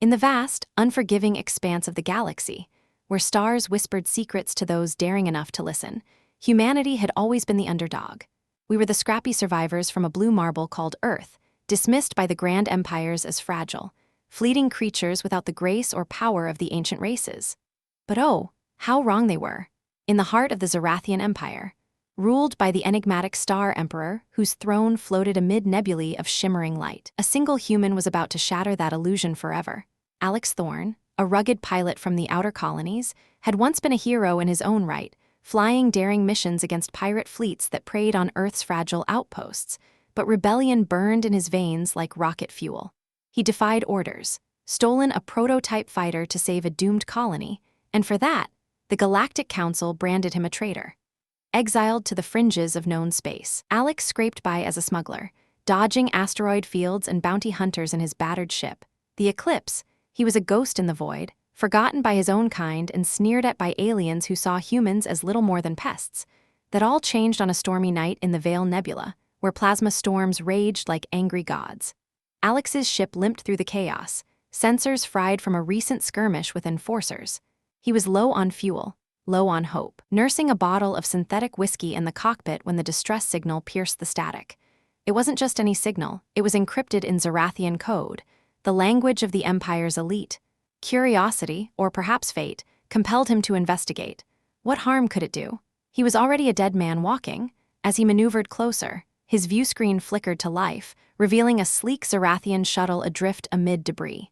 In the vast, unforgiving expanse of the galaxy, where stars whispered secrets to those daring enough to listen, humanity had always been the underdog. We were the scrappy survivors from a blue marble called Earth, dismissed by the grand empires as fragile, fleeting creatures without the grace or power of the ancient races. But oh, how wrong they were. In the heart of the Zarathian Empire, ruled by the enigmatic Star Emperor whose throne floated amid nebulae of shimmering light, a single human was about to shatter that illusion forever. Alex Thorne, a rugged pilot from the outer colonies, had once been a hero in his own right, flying daring missions against pirate fleets that preyed on Earth's fragile outposts, but rebellion burned in his veins like rocket fuel. He defied orders, stolen a prototype fighter to save a doomed colony, and for that, the Galactic Council branded him a traitor. Exiled to the fringes of known space, Alex scraped by as a smuggler, dodging asteroid fields and bounty hunters in his battered ship, the Eclipse. He was a ghost in the void, forgotten by his own kind and sneered at by aliens who saw humans as little more than pests. That all changed on a stormy night in the Veil Nebula, where plasma storms raged like angry gods. Alex's ship limped through the chaos, sensors fried from a recent skirmish with enforcers. He was low on fuel, low on hope, nursing a bottle of synthetic whiskey in the cockpit when the distress signal pierced the static. It wasn't just any signal, it was encrypted in Zarathian code, the language of the Empire's elite. Curiosity, or perhaps fate, compelled him to investigate. What harm could it do? He was already a dead man walking. As he maneuvered closer, his viewscreen flickered to life, revealing a sleek Zarathian shuttle adrift amid debris.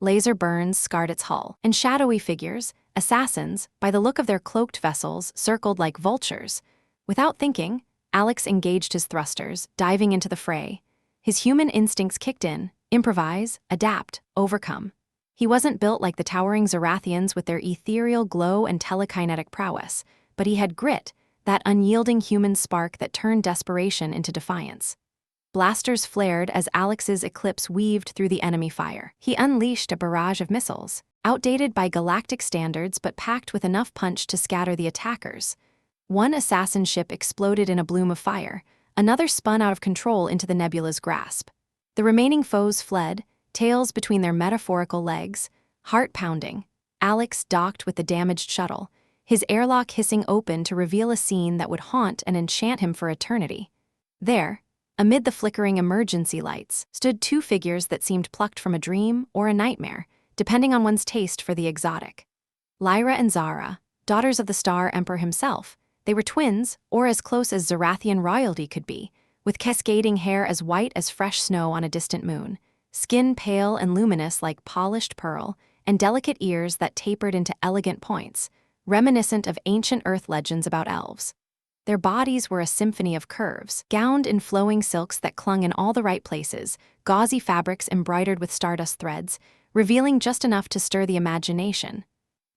Laser burns scarred its hull, and shadowy figures, assassins, by the look of their cloaked vessels, circled like vultures. Without thinking, Alex engaged his thrusters, diving into the fray. His human instincts kicked in: improvise, adapt, overcome. He wasn't built like the towering Zarathians with their ethereal glow and telekinetic prowess, but he had grit, that unyielding human spark that turned desperation into defiance. Blasters flared as Alex's Eclipse weaved through the enemy fire. He unleashed a barrage of missiles, outdated by galactic standards but packed with enough punch to scatter the attackers. One assassin ship exploded in a bloom of fire, another spun out of control into the nebula's grasp. The remaining foes fled, tails between their metaphorical legs, heart-pounding. Alex docked with the damaged shuttle, his airlock hissing open to reveal a scene that would haunt and enchant him for eternity. There, amid the flickering emergency lights, stood two figures that seemed plucked from a dream or a nightmare, depending on one's taste for the exotic. Lyra and Zara, daughters of the Star Emperor himself, they were twins, or as close as Zarathian royalty could be, with cascading hair as white as fresh snow on a distant moon, skin pale and luminous like polished pearl, and delicate ears that tapered into elegant points, reminiscent of ancient Earth legends about elves. Their bodies were a symphony of curves, gowned in flowing silks that clung in all the right places, gauzy fabrics embroidered with stardust threads, revealing just enough to stir the imagination.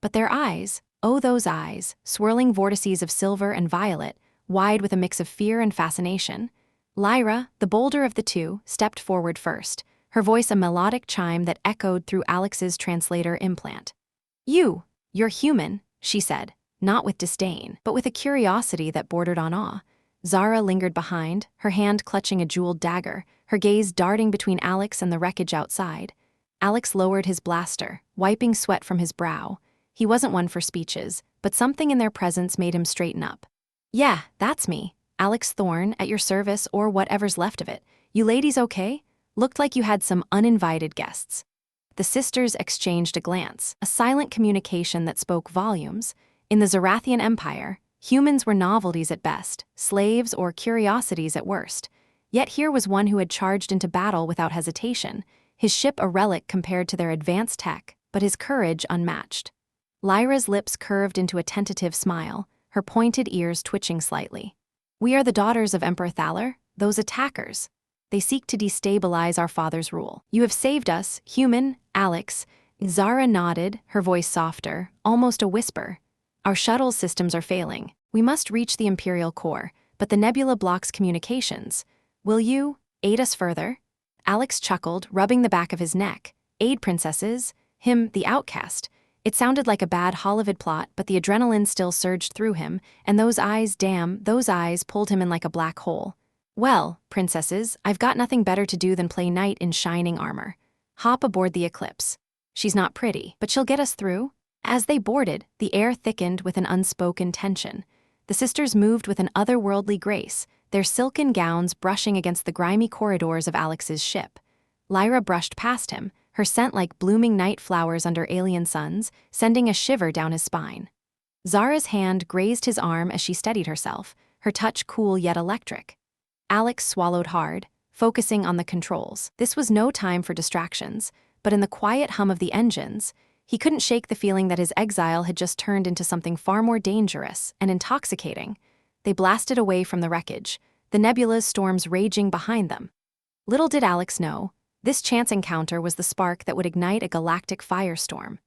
But their eyes, oh those eyes, swirling vortices of silver and violet, wide with a mix of fear and fascination. Lyra, the bolder of the two, stepped forward first, her voice a melodic chime that echoed through Alex's translator implant. You're human," she said, not with disdain, but with a curiosity that bordered on awe. Zara lingered behind, her hand clutching a jeweled dagger, her gaze darting between Alex and the wreckage outside. Alex lowered his blaster, wiping sweat from his brow. He wasn't one for speeches, but something in their presence made him straighten up. "Yeah, that's me. Alex Thorne, at your service or whatever's left of it. You ladies okay? Looked like you had some uninvited guests." The sisters exchanged a glance, a silent communication that spoke volumes. In the Zarathian Empire, humans were novelties at best, slaves or curiosities at worst. Yet here was one who had charged into battle without hesitation, his ship a relic compared to their advanced tech, but his courage unmatched. Lyra's lips curved into a tentative smile, her pointed ears twitching slightly. "We are the daughters of Emperor Thaler, those attackers. They seek to destabilize our father's rule. You have saved us, human, Alex." Zara nodded, her voice softer, almost a whisper. "Our shuttle systems are failing. We must reach the Imperial core, but the nebula blocks communications. Will you aid us further?" Alex chuckled, rubbing the back of his neck. "Aid princesses? Him, the outcast." It sounded like a bad Hollywood plot, but the adrenaline still surged through him, and those eyes, damn, those eyes pulled him in like a black hole. "Well, princesses, I've got nothing better to do than play knight in shining armor. Hop aboard the Eclipse." She's not pretty, but she'll get us through. As they boarded, the air thickened with an unspoken tension. The sisters moved with an otherworldly grace, their silken gowns brushing against the grimy corridors of Alex's ship. Lyra brushed past him, her scent like blooming night flowers under alien suns, sending a shiver down his spine. Zara's hand grazed his arm as she steadied herself, her touch cool yet electric. Alex swallowed hard, focusing on the controls. This was no time for distractions, but in the quiet hum of the engines, he couldn't shake the feeling that his exile had just turned into something far more dangerous and intoxicating. They blasted away from the wreckage, the nebula's storms raging behind them. Little did Alex know, this chance encounter was the spark that would ignite a galactic firestorm.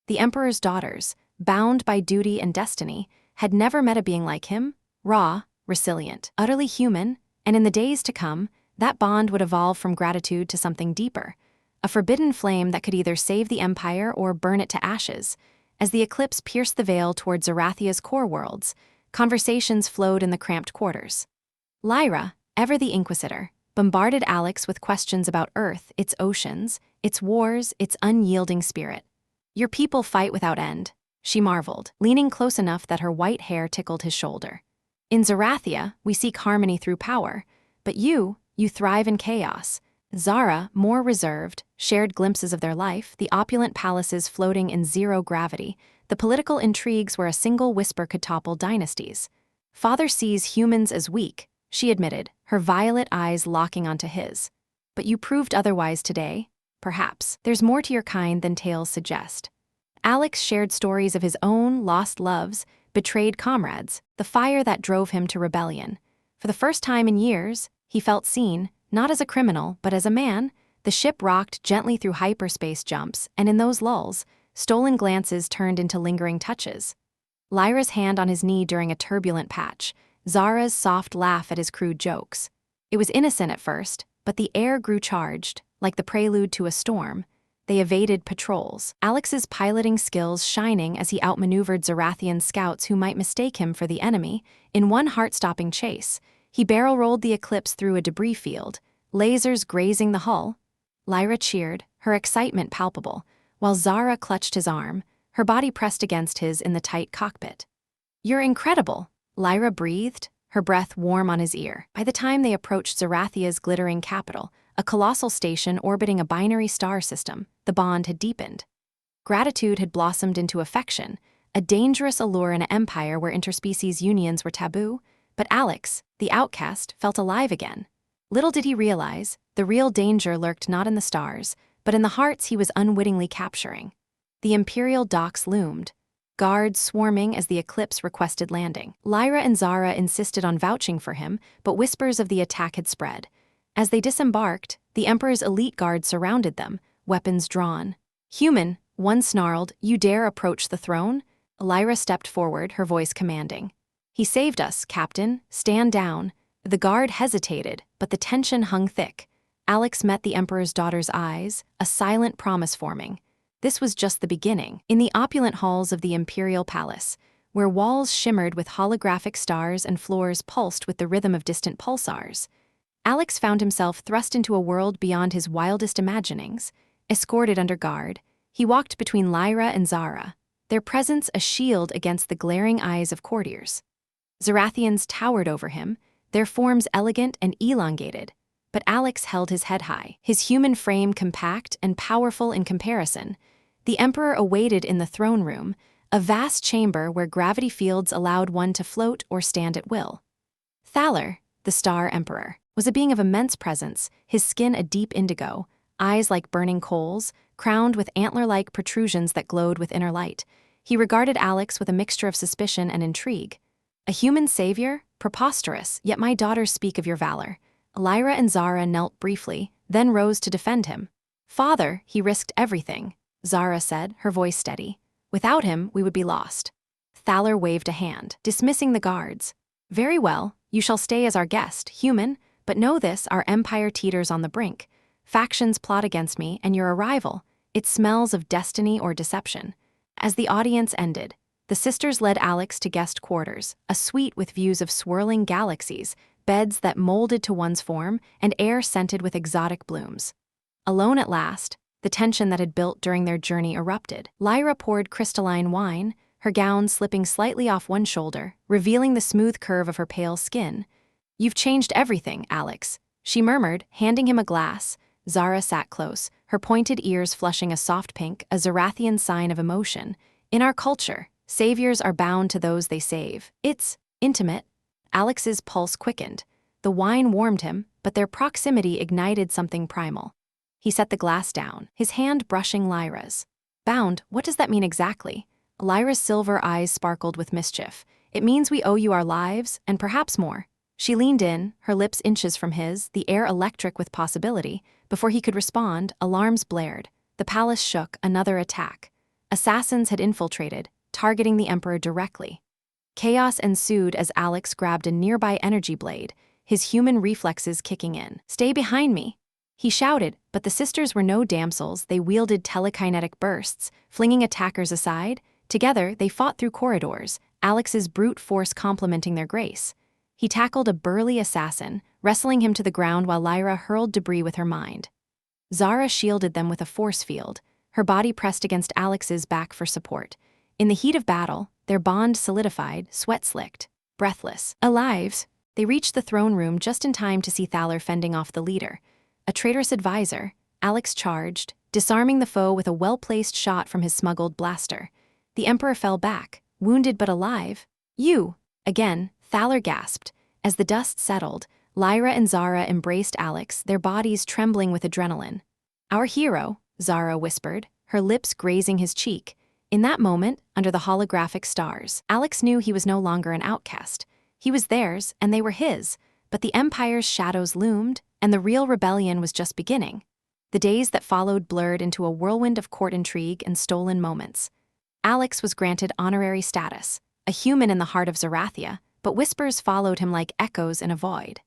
The Emperor's daughters, bound by duty and destiny, had never met a being like him, raw, resilient, utterly human, and in the days to come, that bond would evolve from gratitude to something deeper, a forbidden flame that could either save the Empire or burn it to ashes. As the eclipse pierced the veil toward Zarathia's core worlds, conversations flowed in the cramped quarters. Lyra, ever the Inquisitor, bombarded Alex with questions about Earth, its oceans, its wars, its unyielding spirit. "Your people fight without end," she marveled, leaning close enough that her white hair tickled his shoulder. "In Zarathia, we seek harmony through power, but you thrive in chaos." Zara, more reserved, shared glimpses of their life, the opulent palaces floating in zero gravity, the political intrigues where a single whisper could topple dynasties. "Father sees humans as weak," she admitted, her violet eyes locking onto his. "But you proved otherwise today. Perhaps there's more to your kind than tales suggest." Alex shared stories of his own lost loves, betrayed comrades, the fire that drove him to rebellion. For the first time in years, he felt seen, not as a criminal, but as a man. The ship rocked gently through hyperspace jumps, and in those lulls, stolen glances turned into lingering touches. Lyra's hand on his knee during a turbulent patch, Zara's soft laugh at his crude jokes. It was innocent at first, but the air grew charged, like the prelude to a storm. They evaded patrols, Alex's piloting skills shining as he outmaneuvered Zarathian scouts who might mistake him for the enemy. In one heart-stopping chase, he barrel-rolled the Eclipse through a debris field, lasers grazing the hull. Lyra cheered, her excitement palpable, while Zara clutched his arm, her body pressed against his in the tight cockpit. "You're incredible," Lyra breathed, her breath warm on his ear. By the time they approached Zarathia's glittering capital, a colossal station orbiting a binary star system, the bond had deepened. Gratitude had blossomed into affection, a dangerous allure in an empire where interspecies unions were taboo. But Alex, the outcast, felt alive again. Little did he realize, the real danger lurked not in the stars, but in the hearts he was unwittingly capturing. The imperial docks loomed, guards swarming as the Eclipse requested landing. Lyra and Zara insisted on vouching for him, but whispers of the attack had spread. As they disembarked, the Emperor's elite guard surrounded them, weapons drawn. "Human," one snarled, "you dare approach the throne?" Lyra stepped forward, her voice commanding. "He saved us, Captain. Stand down." The guard hesitated, but the tension hung thick. Alex met the Emperor's daughter's eyes, a silent promise forming. This was just the beginning. In the opulent halls of the Imperial Palace, where walls shimmered with holographic stars and floors pulsed with the rhythm of distant pulsars, Alex found himself thrust into a world beyond his wildest imaginings. Escorted under guard, he walked between Lyra and Zara, their presence a shield against the glaring eyes of courtiers. Zarathians towered over him, their forms elegant and elongated, but Alex held his head high, his human frame compact and powerful in comparison. The Emperor awaited in the throne room, a vast chamber where gravity fields allowed one to float or stand at will. Thaler, the Star Emperor, was a being of immense presence, his skin a deep indigo, eyes like burning coals, crowned with antler-like protrusions that glowed with inner light. He regarded Alex with a mixture of suspicion and intrigue. "A human savior? Preposterous, yet my daughters speak of your valor." Lyra and Zara knelt briefly, then rose to defend him. "Father, he risked everything," Zara said, her voice steady. "Without him, we would be lost." Thaler waved a hand, dismissing the guards. "Very well, you shall stay as our guest, human, but know this, our empire teeters on the brink. Factions plot against me, and your arrival, it smells of destiny or deception." As the audience ended, the sisters led Alex to guest quarters, a suite with views of swirling galaxies, beds that molded to one's form, and air scented with exotic blooms. Alone at last, The tension that had built during their journey erupted. Lyra poured crystalline wine, her gown slipping slightly off one shoulder, revealing the smooth curve of her pale skin. "You've changed everything, Alex," she murmured, handing him a glass. Zara sat close, her pointed ears flushing a soft pink, a Zarathian sign of emotion. "In our culture, saviors are bound to those they save. It's intimate." Alex's pulse quickened. The wine warmed him, but their proximity ignited something primal. He set the glass down, his hand brushing Lyra's. "Bound, what does that mean exactly?" Lyra's silver eyes sparkled with mischief. "It means we owe you our lives, and perhaps more." She leaned in, her lips inches from his, the air electric with possibility. Before he could respond, alarms blared. The palace shook, another attack. Assassins had infiltrated, targeting the Emperor directly. Chaos ensued as Alex grabbed a nearby energy blade, his human reflexes kicking in. "Stay behind me!" He shouted, but the sisters were no damsels. They wielded telekinetic bursts, flinging attackers aside. Together, they fought through corridors, Alex's brute force complementing their grace. He tackled a burly assassin, wrestling him to the ground while Lyra hurled debris with her mind. Zara shielded them with a force field, her body pressed against Alex's back for support. In the heat of battle, their bond solidified, sweat-slicked, breathless. Alive, they reached the throne room just in time to see Thaler fending off the leader. A traitorous advisor, Alex charged, disarming the foe with a well-placed shot from his smuggled blaster. The Emperor fell back, wounded but alive. "You!" Again, Thaler gasped. As the dust settled, Lyra and Zara embraced Alex, their bodies trembling with adrenaline. "Our hero," Zara whispered, her lips grazing his cheek. In that moment, under the holographic stars, Alex knew he was no longer an outcast. He was theirs, and they were his, but the Empire's shadows loomed, and the real rebellion was just beginning. The days that followed blurred into a whirlwind of court intrigue and stolen moments. Alex was granted honorary status, a human in the heart of Zarathia, but whispers followed him like echoes in a void.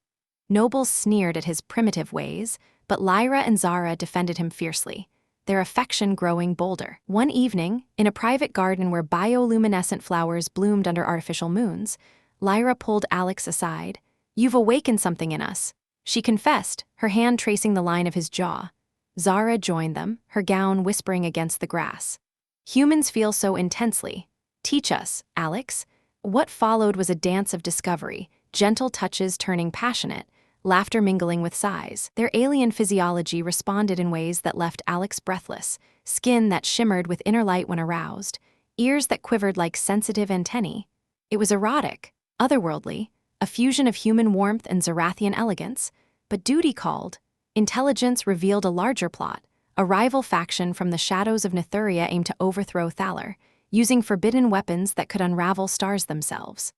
Nobles sneered at his primitive ways, but Lyra and Zara defended him fiercely, their affection growing bolder. One evening, in a private garden where bioluminescent flowers bloomed under artificial moons, Lyra pulled Alex aside. "You've awakened something in us," she confessed, her hand tracing the line of his jaw. Zara joined them, her gown whispering against the grass. "Humans feel so intensely. Teach us, Alex." What followed was a dance of discovery, gentle touches turning passionate, laughter mingling with sighs. Their alien physiology responded in ways that left Alex breathless, skin that shimmered with inner light when aroused, ears that quivered like sensitive antennae. It was erotic, otherworldly, a fusion of human warmth and Zarathian elegance, but duty called. Intelligence revealed a larger plot. A rival faction from the shadows of Nethuria aimed to overthrow Thaler, using forbidden weapons that could unravel stars themselves.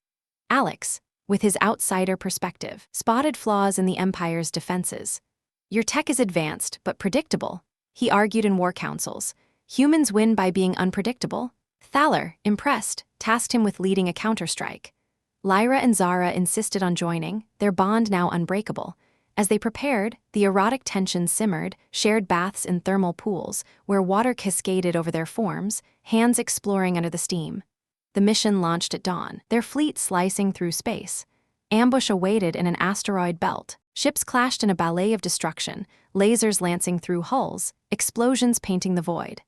Alex, with his outsider perspective, spotted flaws in the Empire's defenses. "Your tech is advanced, but predictable," he argued in war councils. "Humans win by being unpredictable." Thaler, impressed, tasked him with leading a counterstrike. Lyra and Zara insisted on joining, their bond now unbreakable. As they prepared, the erotic tension simmered, shared baths in thermal pools, where water cascaded over their forms, hands exploring under the steam. The mission launched at dawn, their fleet slicing through space. Ambush awaited in an asteroid belt. Ships clashed in a ballet of destruction, lasers lancing through hulls, explosions painting the void.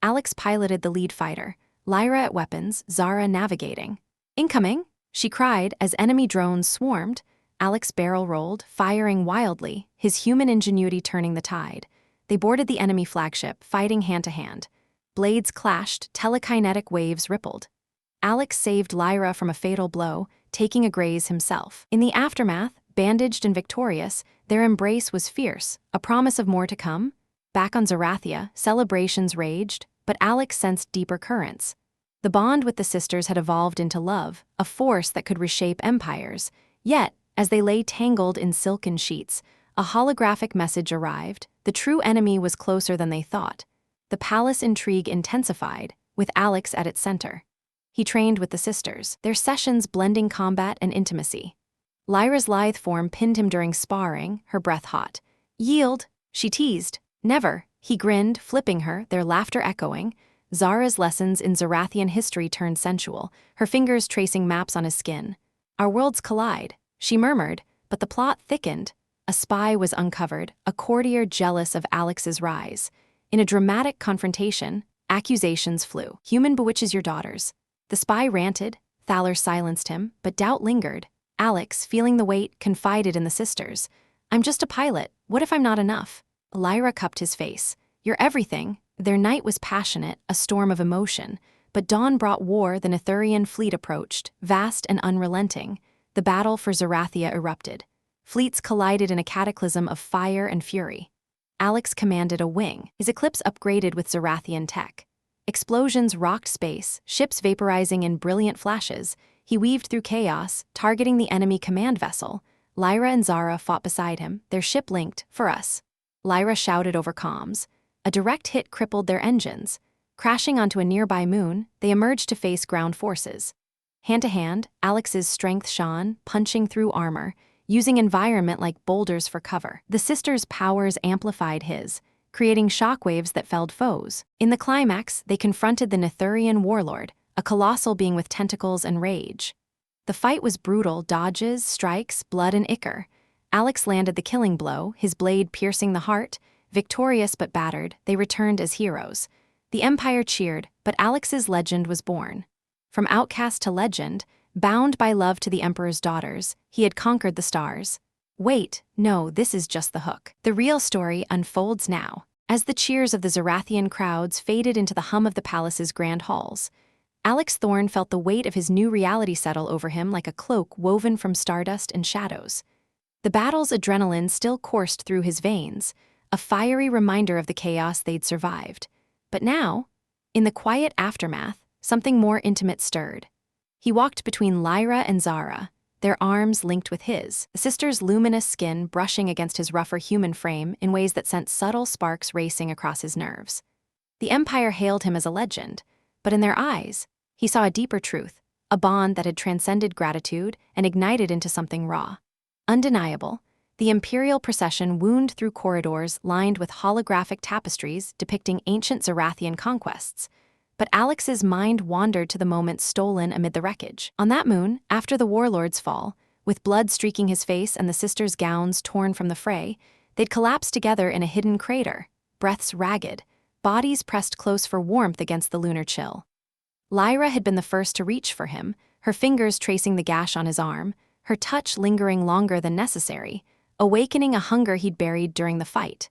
Alex piloted the lead fighter, Lyra at weapons, Zara navigating. "Incoming!" she cried as enemy drones swarmed. Alex barrel rolled, firing wildly, his human ingenuity turning the tide. They boarded the enemy flagship, fighting hand to hand. Blades clashed, telekinetic waves rippled. Alex saved Lyra from a fatal blow, taking a graze himself. In the aftermath, bandaged and victorious, their embrace was fierce, a promise of more to come. Back on Zarathia, celebrations raged, but Alex sensed deeper currents. The bond with the sisters had evolved into love, a force that could reshape empires. Yet, as they lay tangled in silken sheets, a holographic message arrived. The true enemy was closer than they thought. The palace intrigue intensified, with Alex at its center. He trained with the sisters, their sessions blending combat and intimacy. Lyra's lithe form pinned him during sparring, her breath hot. "Yield," she teased. "Never," he grinned, flipping her, their laughter echoing. Zara's lessons in Zarathian history turned sensual, her fingers tracing maps on his skin. "Our worlds collide," she murmured, but the plot thickened. A spy was uncovered, a courtier jealous of Alex's rise. In a dramatic confrontation, accusations flew. "Human bewitches your daughters." The spy ranted. Thaler silenced him, but doubt lingered. Alex, feeling the weight, confided in the sisters. "I'm just a pilot. What if I'm not enough?" Lyra cupped his face. "You're everything." Their night was passionate, a storm of emotion. But dawn brought war. The Netherian fleet approached, vast and unrelenting. The battle for Zarathia erupted. Fleets collided in a cataclysm of fire and fury. Alex commanded a wing, his eclipse upgraded with Zarathian tech. Explosions rocked space, ships vaporizing in brilliant flashes. He weaved through chaos, targeting the enemy command vessel. Lyra and Zara fought beside him, their ship linked, "For us." Lyra shouted over comms. A direct hit crippled their engines. Crashing onto a nearby moon, they emerged to face ground forces. Hand to hand, Alex's strength shone, punching through armor, using environment like boulders for cover. The sisters' powers amplified his, creating shockwaves that felled foes. In the climax, they confronted the Netherian warlord, a colossal being with tentacles and rage. The fight was brutal, dodges, strikes, blood and ichor. Alex landed the killing blow, his blade piercing the heart. Victorious but battered, they returned as heroes. The Empire cheered, but Alex's legend was born. From outcast to legend, bound by love to the Emperor's daughters, he had conquered the stars. Wait, no, this is just the hook. The real story unfolds now. As the cheers of the Zarathian crowds faded into the hum of the palace's grand halls, Alex Thorne felt the weight of his new reality settle over him like a cloak woven from stardust and shadows. The battle's adrenaline still coursed through his veins, a fiery reminder of the chaos they'd survived. But now, in the quiet aftermath, something more intimate stirred. He walked between Lyra and Zara, their arms linked with his, the sisters' luminous skin brushing against his rougher human frame in ways that sent subtle sparks racing across his nerves. The Empire hailed him as a legend, but in their eyes, he saw a deeper truth, a bond that had transcended gratitude and ignited into something raw. Undeniable, the imperial procession wound through corridors lined with holographic tapestries depicting ancient Zarathian conquests. But Alex's mind wandered to the moment stolen amid the wreckage. On that moon, after the warlord's fall, with blood streaking his face and the sisters' gowns torn from the fray, they'd collapsed together in a hidden crater, breaths ragged, bodies pressed close for warmth against the lunar chill. Lyra had been the first to reach for him, her fingers tracing the gash on his arm, her touch lingering longer than necessary, awakening a hunger he'd buried during the fight.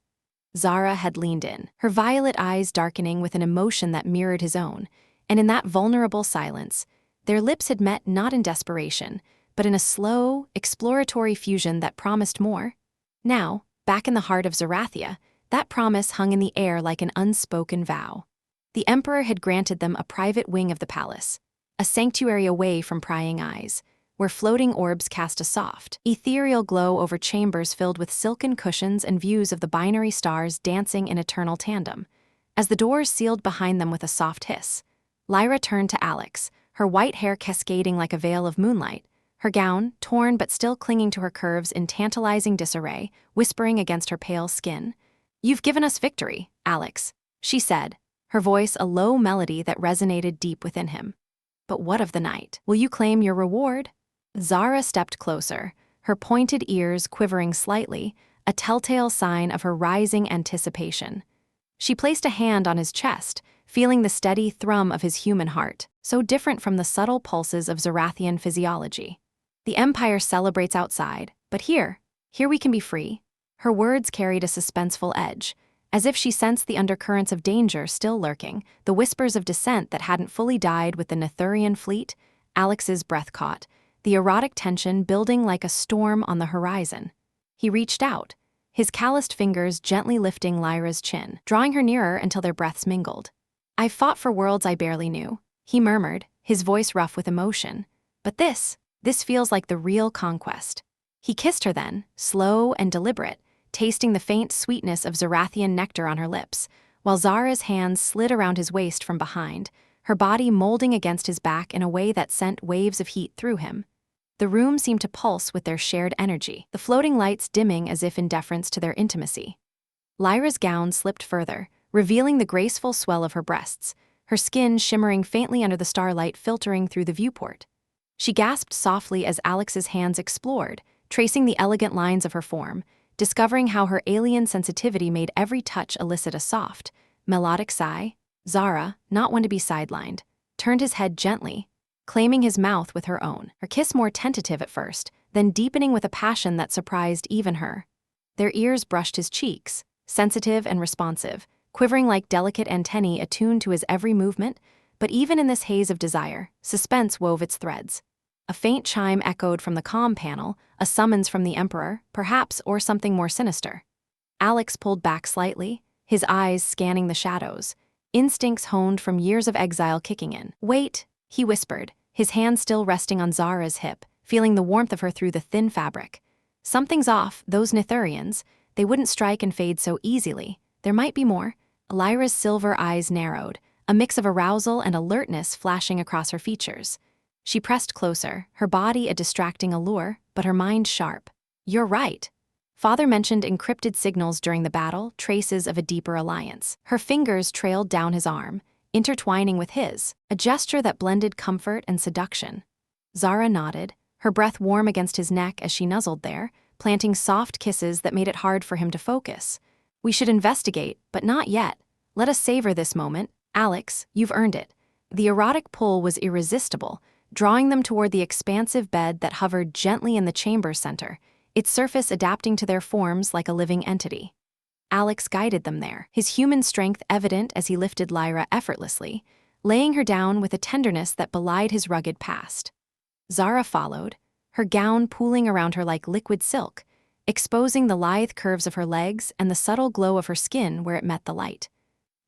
Zara had leaned in, her violet eyes darkening with an emotion that mirrored his own, and in that vulnerable silence, their lips had met not in desperation, but in a slow, exploratory fusion that promised more. Now, back in the heart of Zarathia, that promise hung in the air like an unspoken vow. The Emperor had granted them a private wing of the palace, a sanctuary away from prying eyes, where floating orbs cast a soft, ethereal glow over chambers filled with silken cushions and views of the binary stars dancing in eternal tandem. As the doors sealed behind them with a soft hiss, Lyra turned to Alex, her white hair cascading like a veil of moonlight, her gown, torn but still clinging to her curves in tantalizing disarray, whispering against her pale skin. "You've given us victory, Alex," she said, her voice a low melody that resonated deep within him. "But what of the night? Will you claim your reward?" Zara stepped closer, her pointed ears quivering slightly, a telltale sign of her rising anticipation. She placed a hand on his chest, feeling the steady thrum of his human heart, so different from the subtle pulses of Zarathian physiology. "The Empire celebrates outside, but here we can be free." Her words carried a suspenseful edge, as if she sensed the undercurrents of danger still lurking, the whispers of dissent that hadn't fully died with the Netherian fleet. Alex's breath caught, the erotic tension building like a storm on the horizon. He reached out, his calloused fingers gently lifting Lyra's chin, drawing her nearer until their breaths mingled. "I've fought for worlds I barely knew," he murmured, his voice rough with emotion. "But this feels like the real conquest." He kissed her then, slow and deliberate, tasting the faint sweetness of Zarathian nectar on her lips, while Zara's hands slid around his waist from behind, her body molding against his back in a way that sent waves of heat through him. The room seemed to pulse with their shared energy, the floating lights dimming as if in deference to their intimacy. Lyra's gown slipped further, revealing the graceful swell of her breasts, her skin shimmering faintly under the starlight filtering through the viewport. She gasped softly as Alex's hands explored, tracing the elegant lines of her form, discovering how her alien sensitivity made every touch elicit a soft, melodic sigh. Zara, not one to be sidelined, turned his head gently, claiming his mouth with her own, her kiss more tentative at first, then deepening with a passion that surprised even her. Their ears brushed his cheeks, sensitive and responsive, quivering like delicate antennae attuned to his every movement, but even in this haze of desire, suspense wove its threads. A faint chime echoed from the comm panel, a summons from the Emperor, perhaps, or something more sinister. Alex pulled back slightly, his eyes scanning the shadows, instincts honed from years of exile kicking in. "Wait," he whispered, his hand still resting on Zara's hip, feeling the warmth of her through the thin fabric. "Something's off, those Nithurians. They wouldn't strike and fade so easily. There might be more." Lyra's silver eyes narrowed, a mix of arousal and alertness flashing across her features. She pressed closer, her body a distracting allure, but her mind sharp. "You're right. Father mentioned encrypted signals during the battle, traces of a deeper alliance." Her fingers trailed down his arm, intertwining with his, a gesture that blended comfort and seduction. Zara nodded, her breath warm against his neck as she nuzzled there, planting soft kisses that made it hard for him to focus. "We should investigate, but not yet. Let us savor this moment. Alex, you've earned it." The erotic pull was irresistible, drawing them toward the expansive bed that hovered gently in the chamber's center, its surface adapting to their forms like a living entity. Alex guided them there, his human strength evident as he lifted Lyra effortlessly, laying her down with a tenderness that belied his rugged past. Zara followed, her gown pooling around her like liquid silk, exposing the lithe curves of her legs and the subtle glow of her skin where it met the light.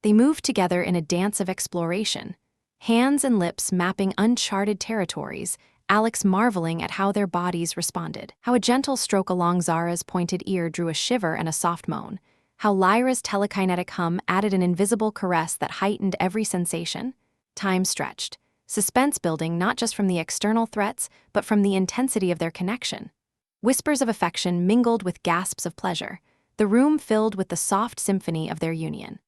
They moved together in a dance of exploration, hands and lips mapping uncharted territories, Alex marveling at how their bodies responded, how a gentle stroke along Zara's pointed ear drew a shiver and a soft moan, how Lyra's telekinetic hum added an invisible caress that heightened every sensation. Time stretched, suspense building not just from the external threats, but from the intensity of their connection. Whispers of affection mingled with gasps of pleasure, the room filled with the soft symphony of their union.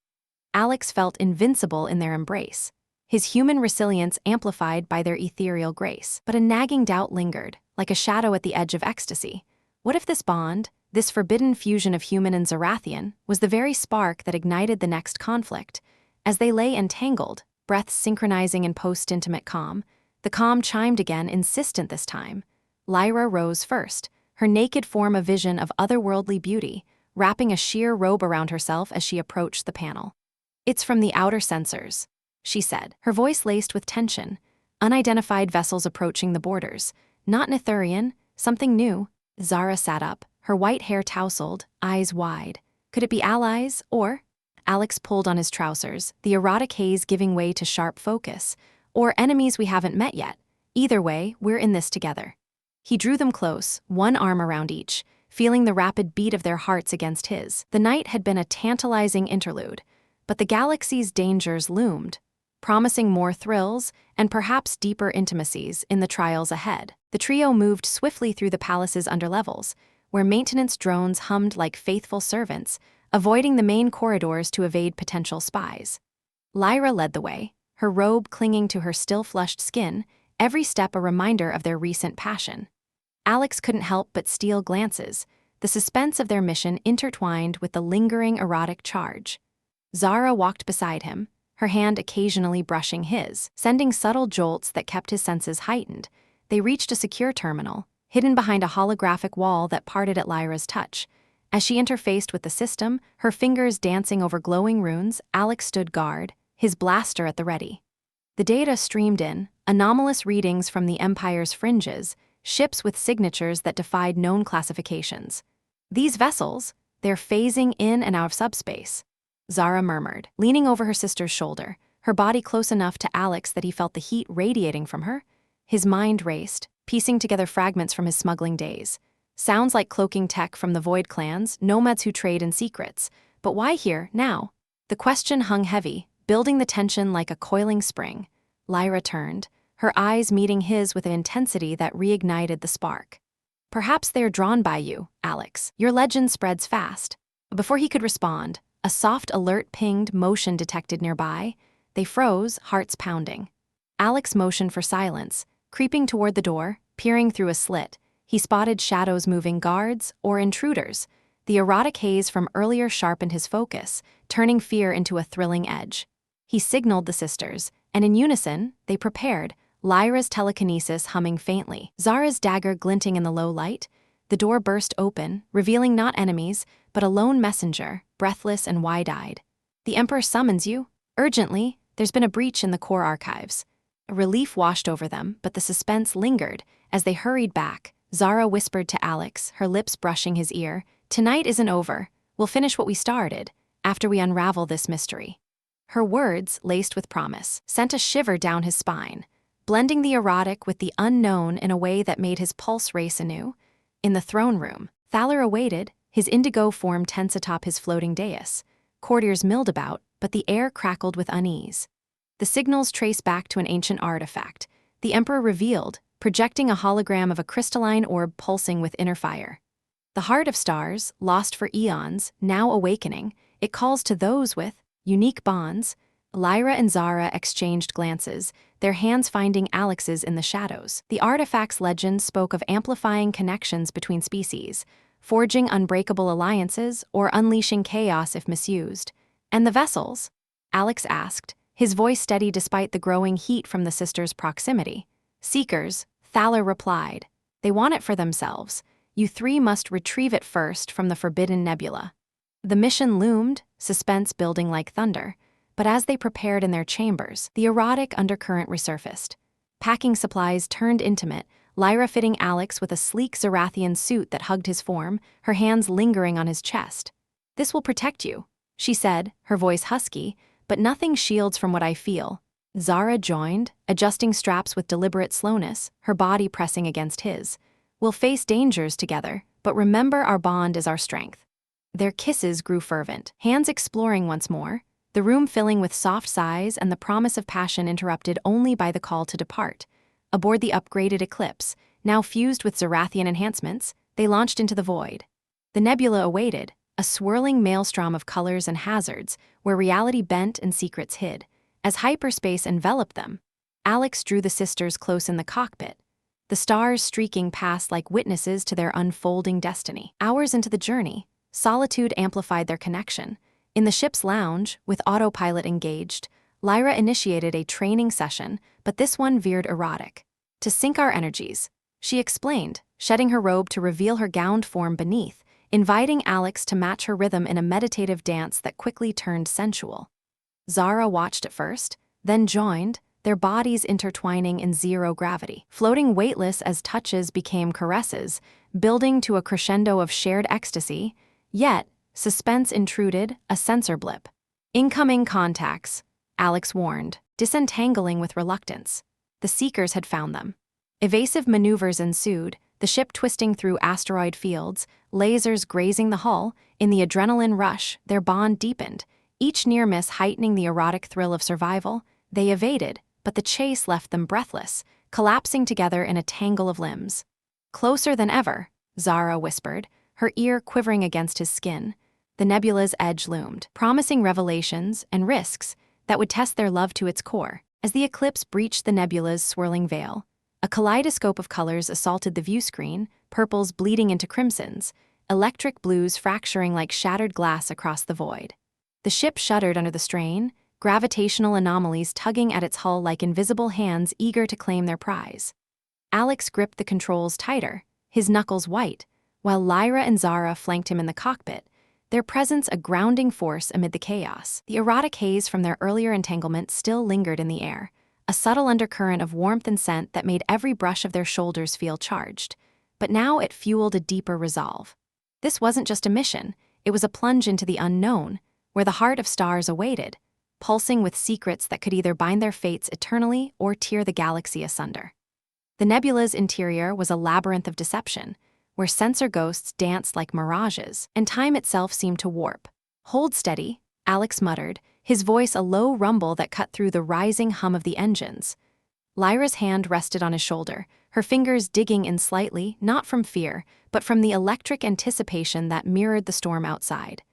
Alex felt invincible in their embrace, his human resilience amplified by their ethereal grace. But a nagging doubt lingered, like a shadow at the edge of ecstasy. What if this bond, this forbidden fusion of human and Zarathian, was the very spark that ignited the next conflict? As they lay entangled, breaths synchronizing in post-intimate calm, the calm chimed again, insistent this time. Lyra rose first, her naked form a vision of otherworldly beauty, wrapping a sheer robe around herself as she approached the panel. "It's from the outer sensors," she said, her voice laced with tension. "Unidentified vessels approaching the borders. Not Nithurian, something new." Zara sat up, her white hair tousled, eyes wide. Could it be allies, or? Alex pulled on his trousers, the erotic haze giving way to sharp focus. Or enemies we haven't met yet. Either way, we're in this together. He drew them close, one arm around each, feeling the rapid beat of their hearts against his. The night had been a tantalizing interlude, but the galaxy's dangers loomed, promising more thrills and perhaps deeper intimacies in the trials ahead. The trio moved swiftly through the palace's underlevels, where maintenance drones hummed like faithful servants, avoiding the main corridors to evade potential spies. Lyra led the way, her robe clinging to her still-flushed skin, every step a reminder of their recent passion. Alex couldn't help but steal glances, the suspense of their mission intertwined with the lingering erotic charge. Zara walked beside him, her hand occasionally brushing his, sending subtle jolts that kept his senses heightened. They reached a secure terminal, hidden behind a holographic wall that parted at Lyra's touch. As she interfaced with the system, her fingers dancing over glowing runes, Alex stood guard, his blaster at the ready. The data streamed in, anomalous readings from the Empire's fringes, ships with signatures that defied known classifications. "These vessels, they're phasing in and out of subspace," Zara murmured, leaning over her sister's shoulder, her body close enough to Alex that he felt the heat radiating from her. His mind raced, piecing together fragments from his smuggling days. Sounds like cloaking tech from the Void clans, nomads who trade in secrets. But why here, now? The question hung heavy, building the tension like a coiling spring. Lyra turned, her eyes meeting his with an intensity that reignited the spark. "Perhaps they're drawn by you, Alex. Your legend spreads fast." Before he could respond, a soft alert pinged, motion detected nearby. They froze, hearts pounding. Alex motioned for silence, creeping toward the door, peering through a slit. He spotted shadows moving, guards or intruders. The erotic haze from earlier sharpened his focus, turning fear into a thrilling edge. He signaled the sisters, and in unison, they prepared, Lyra's telekinesis humming faintly, Zara's dagger glinting in the low light. The door burst open, revealing not enemies, but a lone messenger, breathless and wide-eyed. "The Emperor summons you. Urgently, there's been a breach in the core archives." A relief washed over them, but the suspense lingered. As they hurried back, Zara whispered to Alex, her lips brushing his ear, "Tonight isn't over. We'll finish what we started, after we unravel this mystery." Her words, laced with promise, sent a shiver down his spine, blending the erotic with the unknown in a way that made his pulse race anew. In the throne room, Thaler awaited, his indigo form tense atop his floating dais. Courtiers milled about, but the air crackled with unease. The signals traced back to an ancient artifact. The Emperor revealed, projecting a hologram of a crystalline orb pulsing with inner fire. The heart of stars, lost for eons, now awakening, it calls to those with unique bonds. Lyra and Zara exchanged glances, their hands finding Alex's in the shadows. The artifact's legend spoke of amplifying connections between species, forging unbreakable alliances or unleashing chaos if misused. "And the vessels?" Alex asked, his voice steady despite the growing heat from the sisters' proximity. "Seekers," Thaler replied. "They want it for themselves. You three must retrieve it first from the forbidden nebula." The mission loomed, suspense building like thunder. But as they prepared in their chambers, the erotic undercurrent resurfaced. Packing supplies turned intimate, Lyra fitting Alex with a sleek Zarathian suit that hugged his form, her hands lingering on his chest. "This will protect you," she said, her voice husky, "but nothing shields from what I feel." Zara joined, adjusting straps with deliberate slowness, her body pressing against his. "We'll face dangers together, but remember our bond is our strength." Their kisses grew fervent, hands exploring once more, the room filling with soft sighs and the promise of passion interrupted only by the call to depart. Aboard the upgraded Eclipse, now fused with Zarathian enhancements, they launched into the void. The nebula awaited, a swirling maelstrom of colors and hazards, where reality bent and secrets hid. As hyperspace enveloped them, Alex drew the sisters close in the cockpit, the stars streaking past like witnesses to their unfolding destiny. Hours into the journey, solitude amplified their connection. In the ship's lounge, with autopilot engaged, Lyra initiated a training session, but this one veered erotic. "To sync our energies," she explained, shedding her robe to reveal her gowned form beneath, inviting Alex to match her rhythm in a meditative dance that quickly turned sensual. Zara watched at first, then joined, their bodies intertwining in zero gravity, floating weightless as touches became caresses, building to a crescendo of shared ecstasy. Yet, suspense intruded, a sensor blip. "Incoming contacts," Alex warned, disentangling with reluctance. The Seekers had found them. Evasive maneuvers ensued, the ship twisting through asteroid fields, lasers grazing the hull. In the adrenaline rush, their bond deepened, each near miss heightening the erotic thrill of survival. They evaded, but the chase left them breathless, collapsing together in a tangle of limbs. "Closer than ever," Zara whispered, her ear quivering against his skin. The nebula's edge loomed, promising revelations and risks that would test their love to its core. As the eclipse breached the nebula's swirling veil, a kaleidoscope of colors assaulted the view screen, purples bleeding into crimsons, electric blues fracturing like shattered glass across the void. The ship shuddered under the strain, gravitational anomalies tugging at its hull like invisible hands eager to claim their prize. Alex gripped the controls tighter, his knuckles white, while Lyra and Zara flanked him in the cockpit, their presence a grounding force amid the chaos. The erotic haze from their earlier entanglement still lingered in the air, a subtle undercurrent of warmth and scent that made every brush of their shoulders feel charged. But now it fueled a deeper resolve. This wasn't just a mission, it was a plunge into the unknown, where the heart of stars awaited, pulsing with secrets that could either bind their fates eternally or tear the galaxy asunder. The nebula's interior was a labyrinth of deception, where sensor ghosts danced like mirages, and time itself seemed to warp. "Hold steady," Alex muttered, his voice a low rumble that cut through the rising hum of the engines. Lyra's hand rested on his shoulder, her fingers digging in slightly, not from fear, but from the electric anticipation that mirrored the storm outside.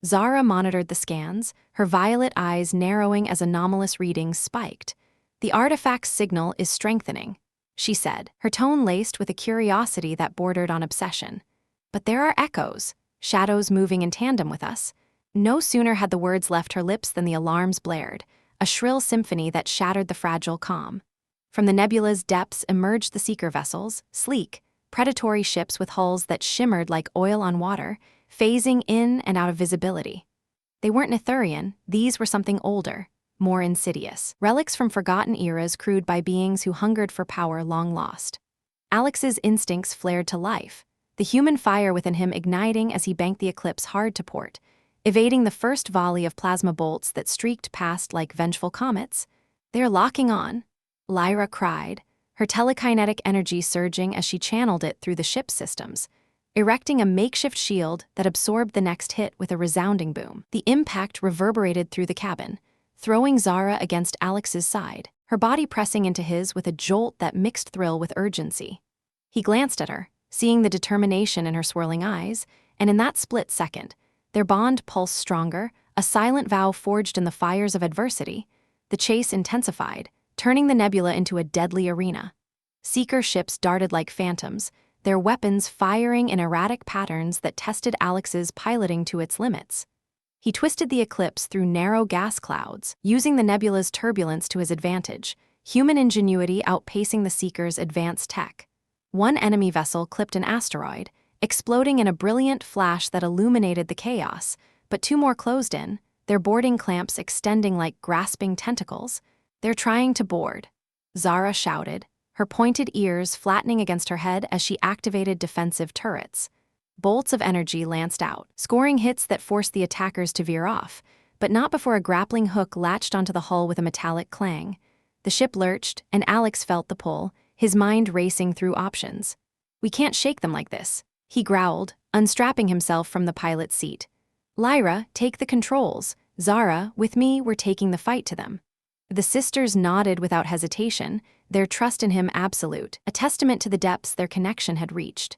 Zara monitored the scans, her violet eyes narrowing as anomalous readings spiked. "The artifact's signal is strengthening," she said, her tone laced with a curiosity that bordered on obsession. "But there are echoes," shadows moving in tandem with us. No sooner had the words left her lips than the alarms blared, a shrill symphony that shattered the fragile calm. From the nebula's depths emerged the seeker vessels, sleek, predatory ships with hulls that shimmered like oil on water, phasing in and out of visibility. They weren't Nethurian, these were something older, more insidious. Relics from forgotten eras crewed by beings who hungered for power long lost. Alex's instincts flared to life, the human fire within him igniting as he banked the Eclipse hard to port, evading the first volley of plasma bolts that streaked past like vengeful comets. "They're locking on," Lyra cried, her telekinetic energy surging as she channeled it through the ship's systems, erecting a makeshift shield that absorbed the next hit with a resounding boom. The impact reverberated through the cabin, throwing Zara against Alex's side, her body pressing into his with a jolt that mixed thrill with urgency. He glanced at her, seeing the determination in her swirling eyes, and in that split second, their bond pulsed stronger, a silent vow forged in the fires of adversity. The chase intensified, turning the nebula into a deadly arena. Seeker ships darted like phantoms, their weapons firing in erratic patterns that tested Alex's piloting to its limits. He twisted the Eclipse through narrow gas clouds, using the nebula's turbulence to his advantage, human ingenuity outpacing the Seeker's advanced tech. One enemy vessel clipped an asteroid, exploding in a brilliant flash that illuminated the chaos, but two more closed in, their boarding clamps extending like grasping tentacles. "They're trying to board," Zara shouted, her pointed ears flattening against her head as she activated defensive turrets. Bolts of energy lanced out, scoring hits that forced the attackers to veer off, but not before a grappling hook latched onto the hull with a metallic clang. The ship lurched, and Alex felt the pull, his mind racing through options. "We can't shake them like this," he growled, unstrapping himself from the pilot's seat. "Lyra, take the controls. Zara, with me, we're taking the fight to them." The sisters nodded without hesitation, their trust in him absolute, a testament to the depths their connection had reached.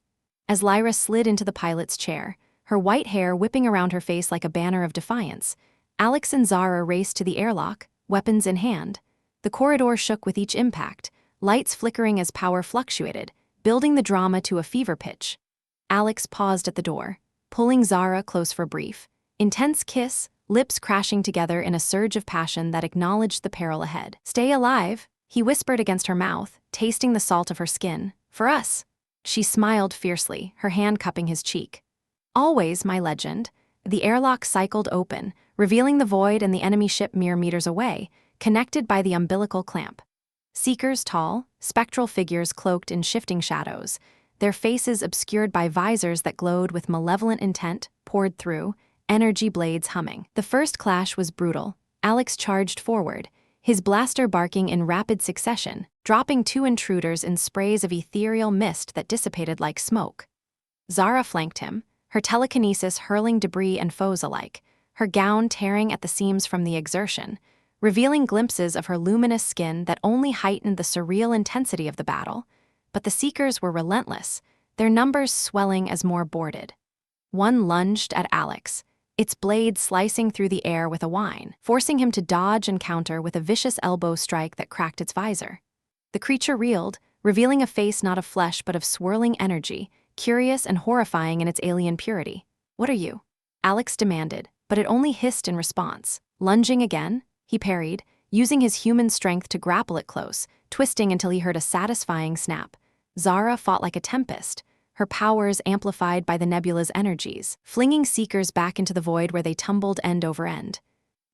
As Lyra slid into the pilot's chair, her white hair whipping around her face like a banner of defiance, Alex and Zara raced to the airlock, weapons in hand. The corridor shook with each impact, lights flickering as power fluctuated, building the drama to a fever pitch. Alex paused at the door, pulling Zara close for brief. Intense kiss, lips crashing together in a surge of passion that acknowledged the peril ahead. "Stay alive," he whispered against her mouth, tasting the salt of her skin. "For us." She smiled fiercely, her hand cupping his cheek. "Always, my legend." The airlock cycled open, revealing the void and the enemy ship mere meters away, connected by the umbilical clamp. Seekers tall, spectral figures cloaked in shifting shadows, their faces obscured by visors that glowed with malevolent intent, poured through, energy blades humming. The first clash was brutal. Alex charged forward, his blaster barking in rapid succession, dropping two intruders in sprays of ethereal mist that dissipated like smoke. Zara flanked him, her telekinesis hurling debris and foes alike, her gown tearing at the seams from the exertion, revealing glimpses of her luminous skin that only heightened the surreal intensity of the battle. But the Seekers were relentless, their numbers swelling as more boarded. One lunged at Alex, its blade slicing through the air with a whine, forcing him to dodge and counter with a vicious elbow strike that cracked its visor. The creature reeled, revealing a face not of flesh but of swirling energy, curious and horrifying in its alien purity. "What are you?" Alex demanded, but it only hissed in response. Lunging again, he parried, using his human strength to grapple it close, twisting until he heard a satisfying snap. Zara fought like a tempest, her powers amplified by the nebula's energies, flinging Seekers back into the void where they tumbled end over end.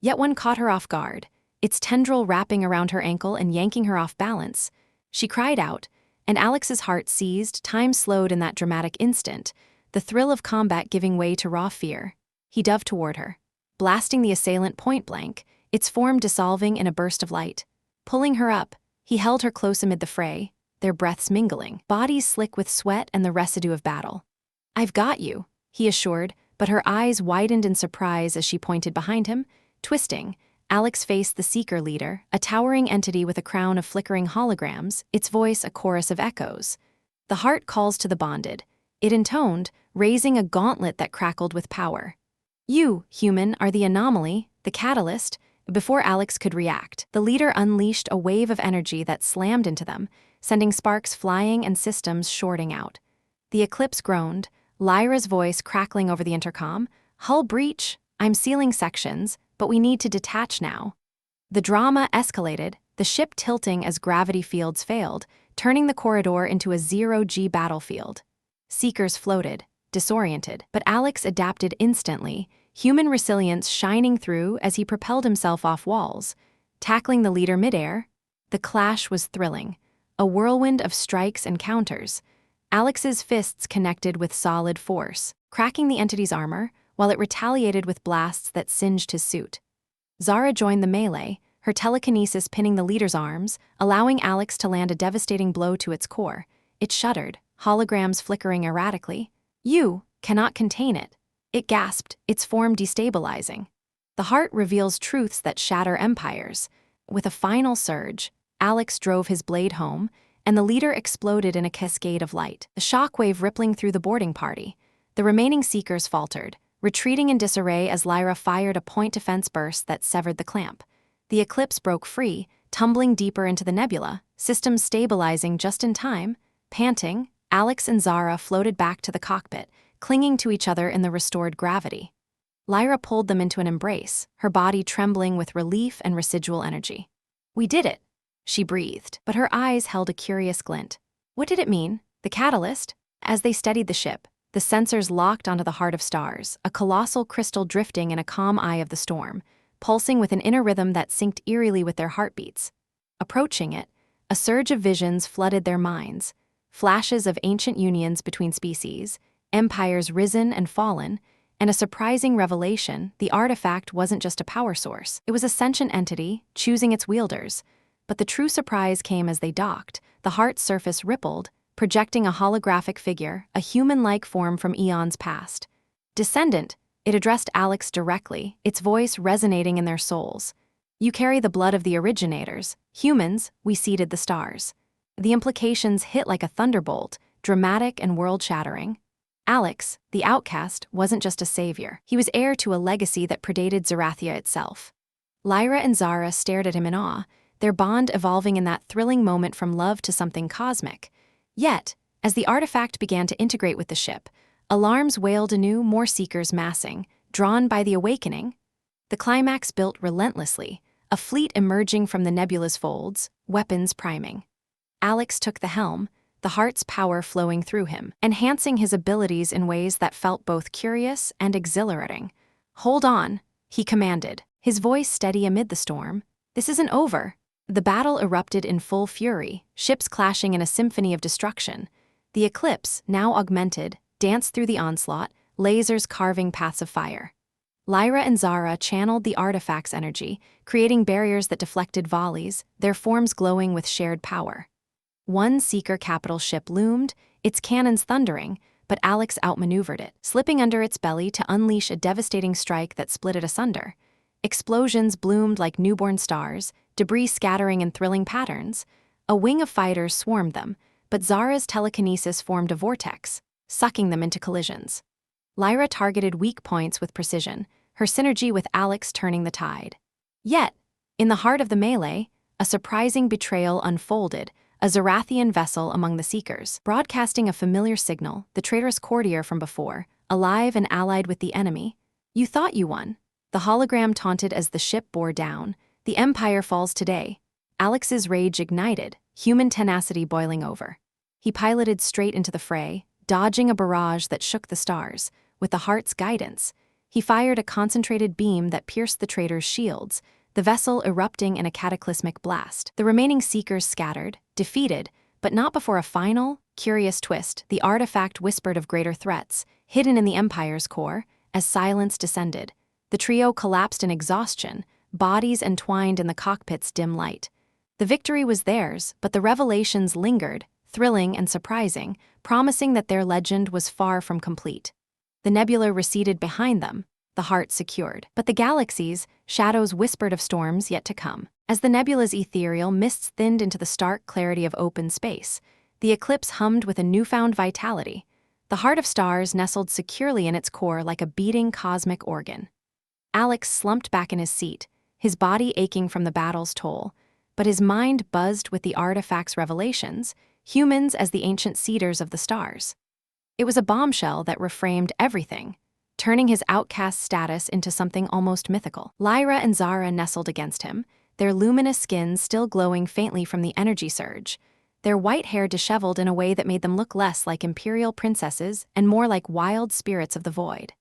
Yet one caught her off guard, its tendril wrapping around her ankle and yanking her off balance. She cried out, and Alex's heart seized, time slowed in that dramatic instant, the thrill of combat giving way to raw fear. He dove toward her, blasting the assailant point blank, its form dissolving in a burst of light. Pulling her up, he held her close amid the fray, their breaths mingling, bodies slick with sweat and the residue of battle. "I've got you," he assured, but her eyes widened in surprise as she pointed behind him. Twisting, Alex faced the Seeker leader, a towering entity with a crown of flickering holograms, its voice a chorus of echoes. "The heart calls to the bonded," it intoned, raising a gauntlet that crackled with power. "You, human, are the anomaly, the catalyst." Before Alex could react, the leader unleashed a wave of energy that slammed into them, sending sparks flying and systems shorting out. The Eclipse groaned, Lyra's voice crackling over the intercom. "Hull breach. I'm sealing sections, but we need to detach now." The drama escalated, the ship tilting as gravity fields failed, turning the corridor into a zero-G battlefield. Seekers floated, disoriented, but Alex adapted instantly, human resilience shining through as he propelled himself off walls. Tackling the leader midair, the clash was thrilling, a whirlwind of strikes and counters. Alex's fists connected with solid force, cracking the entity's armor, while it retaliated with blasts that singed his suit. Zara joined the melee, her telekinesis pinning the leader's arms, allowing Alex to land a devastating blow to its core. It shuddered, holograms flickering erratically. "You cannot contain it," it gasped, its form destabilizing. The heart reveals truths that shatter empires. With a final surge, Alex drove his blade home, and the leader exploded in a cascade of light, the shockwave rippling through the boarding party. The remaining seekers faltered, retreating in disarray as Lyra fired a point defense burst that severed the clamp. The eclipse broke free, tumbling deeper into the nebula, systems stabilizing just in time. Panting, Alex and Zara floated back to the cockpit, clinging to each other in the restored gravity. Lyra pulled them into an embrace, her body trembling with relief and residual energy. "We did it," she breathed, but her eyes held a curious glint. What did it mean? The catalyst? As they steadied the ship, the sensors locked onto the heart of stars, a colossal crystal drifting in a calm eye of the storm, pulsing with an inner rhythm that synced eerily with their heartbeats. Approaching it, a surge of visions flooded their minds, flashes of ancient unions between species, empires risen and fallen, and a surprising revelation: the artifact wasn't just a power source, it was a sentient entity, choosing its wielders. But the true surprise came as they docked. The heart's surface rippled, projecting a holographic figure, a human-like form from eons past. "Descendant," it addressed Alex directly, its voice resonating in their souls. "You carry the blood of the originators. Humans, we seeded the stars." The implications hit like a thunderbolt, dramatic and world-shattering. Alex, the outcast, wasn't just a savior. He was heir to a legacy that predated Zarathia itself. Lyra and Zara stared at him in awe, their bond evolving in that thrilling moment from love to something cosmic. Yet, as the artifact began to integrate with the ship, alarms wailed anew, more seekers massing, drawn by the awakening. The climax built relentlessly, a fleet emerging from the nebula's folds, weapons priming. Alex took the helm, the heart's power flowing through him, enhancing his abilities in ways that felt both curious and exhilarating. "Hold on," he commanded, his voice steady amid the storm. "This isn't over." The battle erupted in full fury, ships clashing in a symphony of destruction. The eclipse, now augmented, danced through the onslaught, lasers carving paths of fire. Lyra and Zara channeled the artifact's energy, creating barriers that deflected volleys, their forms glowing with shared power. One seeker capital ship loomed, its cannons thundering, but Alex outmaneuvered it, slipping under its belly to unleash a devastating strike that split it asunder. Explosions bloomed like newborn stars, debris scattering in thrilling patterns. A wing of fighters swarmed them, but Zara's telekinesis formed a vortex, sucking them into collisions. Lyra targeted weak points with precision, her synergy with Alex turning the tide. Yet, in the heart of the melee, a surprising betrayal unfolded, a Zarathian vessel among the seekers, broadcasting a familiar signal, the traitorous courtier from before, alive and allied with the enemy. "You thought you won," the hologram taunted as the ship bore down. "The Empire falls today." Alex's rage ignited, human tenacity boiling over. He piloted straight into the fray, dodging a barrage that shook the stars. With the heart's guidance, he fired a concentrated beam that pierced the traitor's shields, the vessel erupting in a cataclysmic blast. The remaining seekers scattered, defeated, but not before a final, curious twist. The artifact whispered of greater threats, hidden in the Empire's core. As silence descended, the trio collapsed in exhaustion, bodies entwined in the cockpit's dim light. The victory was theirs, but the revelations lingered, thrilling and surprising, promising that their legend was far from complete. The nebula receded behind them, the heart secured. But the galaxies, shadows whispered of storms yet to come. As the nebula's ethereal mists thinned into the stark clarity of open space, the eclipse hummed with a newfound vitality. The heart of stars nestled securely in its core like a beating cosmic organ. Alex slumped back in his seat, his body aching from the battle's toll, but his mind buzzed with the artifact's revelations, humans as the ancient seeders of the stars. It was a bombshell that reframed everything, turning his outcast status into something almost mythical. Lyra and Zara nestled against him, their luminous skins still glowing faintly from the energy surge, their white hair disheveled in a way that made them look less like imperial princesses and more like wild spirits of the void.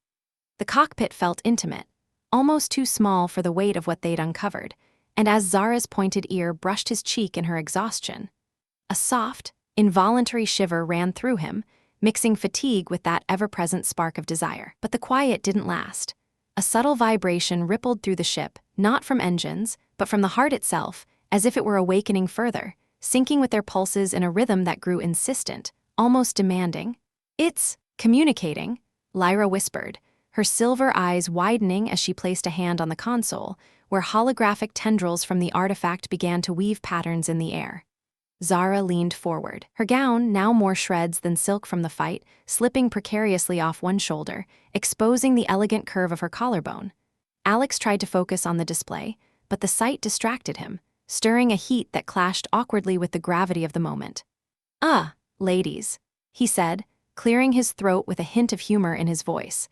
The cockpit felt intimate, almost too small for the weight of what they'd uncovered, and as Zara's pointed ear brushed his cheek in her exhaustion, a soft, involuntary shiver ran through him, mixing fatigue with that ever-present spark of desire. But the quiet didn't last. A subtle vibration rippled through the ship, not from engines, but from the heart itself, as if it were awakening further, syncing with their pulses in a rhythm that grew insistent, almost demanding. "It's communicating," Lyra whispered, her silver eyes widening as she placed a hand on the console, where holographic tendrils from the artifact began to weave patterns in the air. Zara leaned forward, her gown, now more shreds than silk from the fight, slipping precariously off one shoulder, exposing the elegant curve of her collarbone. Alex tried to focus on the display, but the sight distracted him, stirring a heat that clashed awkwardly with the gravity of the moment. "Ah, ladies," he said, clearing his throat with a hint of humor in his voice.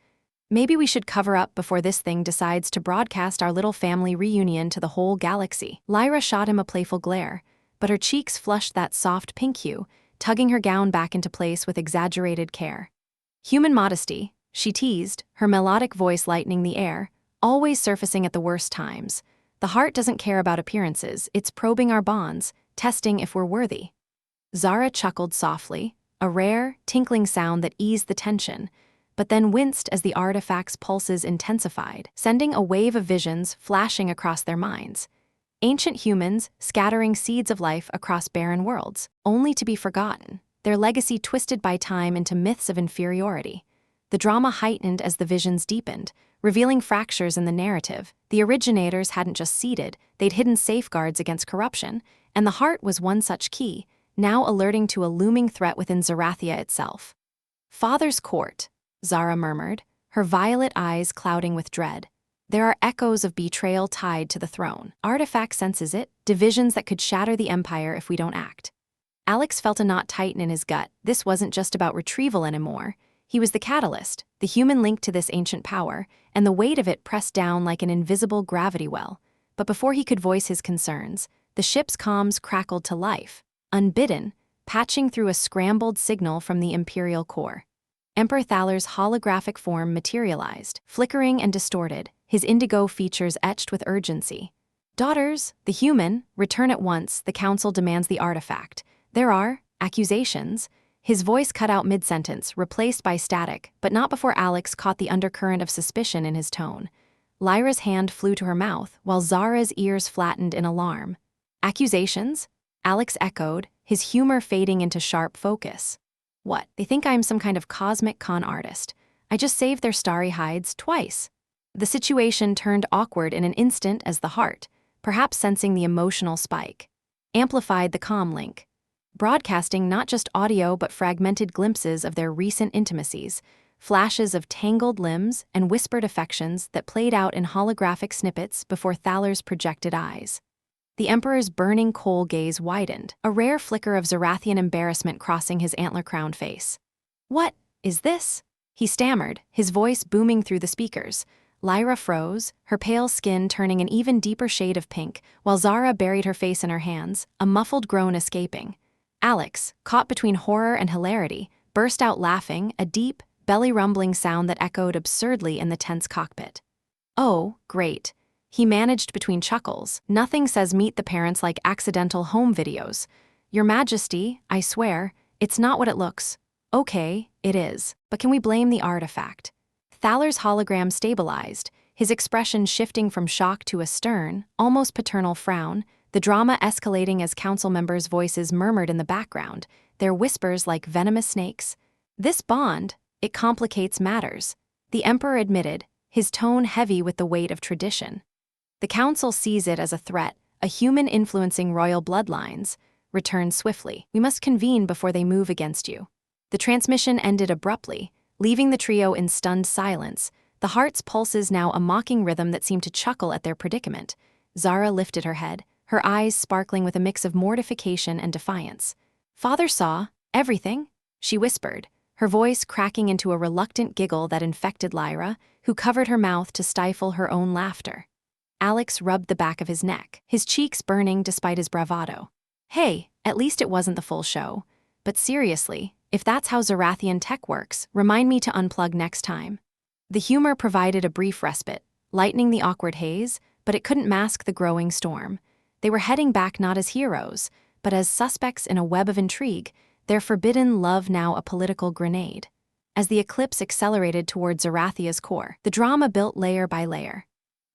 "Maybe we should cover up before this thing decides to broadcast our little family reunion to the whole galaxy." Lyra shot him a playful glare, but her cheeks flushed that soft pink hue, tugging her gown back into place with exaggerated care. "Human modesty," she teased, her melodic voice lightening the air, always surfacing at the worst times. "The heart doesn't care about appearances, it's probing our bonds, testing if we're worthy." Zara chuckled softly, a rare, tinkling sound that eased the tension, but then winced as the artifact's pulses intensified, sending a wave of visions flashing across their minds. Ancient humans scattering seeds of life across barren worlds, only to be forgotten, their legacy twisted by time into myths of inferiority. The drama heightened as the visions deepened, revealing fractures in the narrative. The originators hadn't just seeded, they'd hidden safeguards against corruption, and the heart was one such key, now alerting to a looming threat within Zarathia itself. "Father's court," Zara murmured, her violet eyes clouding with dread. "There are echoes of betrayal tied to the throne. Artifact senses it, divisions that could shatter the Empire if we don't act." Alex felt a knot tighten in his gut. This wasn't just about retrieval anymore. He was the catalyst, the human link to this ancient power, and the weight of it pressed down like an invisible gravity well. But before he could voice his concerns, the ship's comms crackled to life, unbidden, patching through a scrambled signal from the Imperial core. Emperor Thaler's holographic form materialized, flickering and distorted, his indigo features etched with urgency. "Daughters, the human, return at once, the council demands the artifact. There are accusations." His voice cut out mid-sentence, replaced by static, but not before Alex caught the undercurrent of suspicion in his tone. Lyra's hand flew to her mouth, while Zara's ears flattened in alarm. "Accusations?" Alex echoed, his humor fading into sharp focus. "What, they think I'm some kind of cosmic con artist? I just saved their starry hides twice." The situation turned awkward in an instant as the heart, perhaps sensing the emotional spike, amplified the comm link, broadcasting not just audio but fragmented glimpses of their recent intimacies, flashes of tangled limbs and whispered affections that played out in holographic snippets before Thaler's projected eyes. The Emperor's burning coal gaze widened, a rare flicker of Zarathian embarrassment crossing his antler-crowned face. "What is this?" he stammered, his voice booming through the speakers. Lyra froze, her pale skin turning an even deeper shade of pink, while Zara buried her face in her hands, a muffled groan escaping. Alex, caught between horror and hilarity, burst out laughing, a deep, belly-rumbling sound that echoed absurdly in the tense cockpit. "Oh, great." He managed between chuckles. "Nothing says meet the parents like accidental home videos. Your Majesty, I swear, it's not what it looks." "Okay, it is. But can we blame the artifact?" Thaler's hologram stabilized, his expression shifting from shock to a stern, almost paternal frown, the drama escalating as council members' voices murmured in the background, their whispers like venomous snakes. "This bond, it complicates matters," the Emperor admitted, his tone heavy with the weight of tradition. "The council sees it as a threat, a human influencing royal bloodlines. Return swiftly. We must convene before they move against you." The transmission ended abruptly, leaving the trio in stunned silence, the heart's pulses now a mocking rhythm that seemed to chuckle at their predicament. Zara lifted her head, her eyes sparkling with a mix of mortification and defiance. "Father saw everything," she whispered, her voice cracking into a reluctant giggle that infected Lyra, who covered her mouth to stifle her own laughter. Alex rubbed the back of his neck, his cheeks burning despite his bravado. Hey, at least it wasn't the full show. But seriously, if that's how Zarathian tech works, remind me to unplug next time. The humor provided a brief respite, lightening the awkward haze, but it couldn't mask the growing storm. They were heading back not as heroes, but as suspects in a web of intrigue, their forbidden love now a political grenade. As the eclipse accelerated toward Zarathia's core, the drama built layer by layer.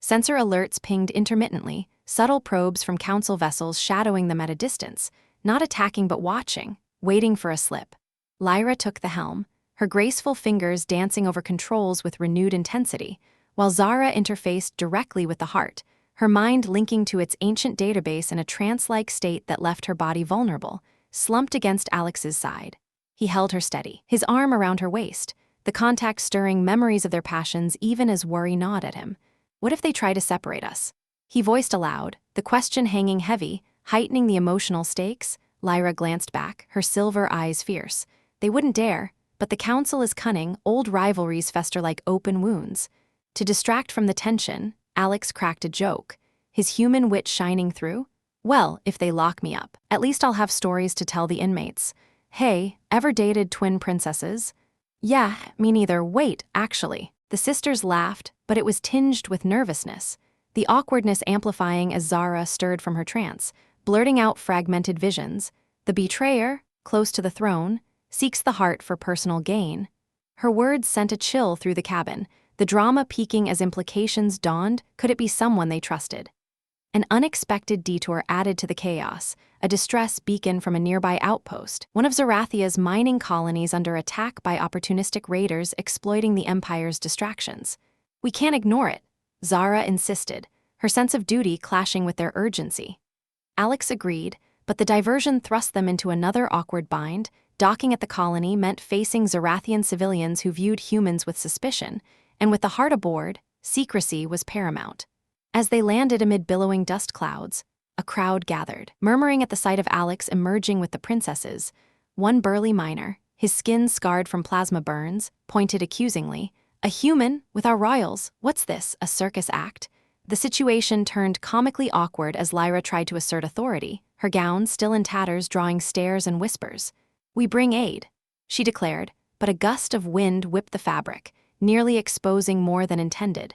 Sensor alerts pinged intermittently, subtle probes from council vessels shadowing them at a distance, not attacking but watching, waiting for a slip. Lyra took the helm, her graceful fingers dancing over controls with renewed intensity, while Zara interfaced directly with the heart, her mind linking to its ancient database in a trance-like state that left her body vulnerable, slumped against Alex's side. He held her steady, his arm around her waist, the contact stirring memories of their passions even as worry gnawed at him. What if they try to separate us? He voiced aloud, the question hanging heavy, heightening the emotional stakes. Lyra glanced back, her silver eyes fierce. They wouldn't dare, but the council is cunning, old rivalries fester like open wounds. To distract from the tension, Alex cracked a joke, his human wit shining through. Well, if they lock me up, at least I'll have stories to tell the inmates. Hey, ever dated twin princesses? Yeah, me neither. Wait, actually. The sisters laughed, but it was tinged with nervousness, the awkwardness amplifying as Zara stirred from her trance, blurting out fragmented visions. The betrayer, close to the throne, seeks the heart for personal gain. Her words sent a chill through the cabin, the drama peaking as implications dawned. Could it be someone they trusted? An unexpected detour added to the chaos, a distress beacon from a nearby outpost, one of Zarathia's mining colonies under attack by opportunistic raiders exploiting the Empire's distractions. We can't ignore it, Zara insisted, her sense of duty clashing with their urgency. Alex agreed, but the diversion thrust them into another awkward bind. Docking at the colony meant facing Zarathian civilians who viewed humans with suspicion, and with the heart aboard, secrecy was paramount. As they landed amid billowing dust clouds, a crowd gathered, murmuring at the sight of Alex emerging with the princesses. One burly miner, his skin scarred from plasma burns, pointed accusingly, "A human, with our royals, what's this, a circus act?" The situation turned comically awkward as Lyra tried to assert authority, her gown still in tatters drawing stares and whispers. "We bring aid," she declared, but a gust of wind whipped the fabric, nearly exposing more than intended.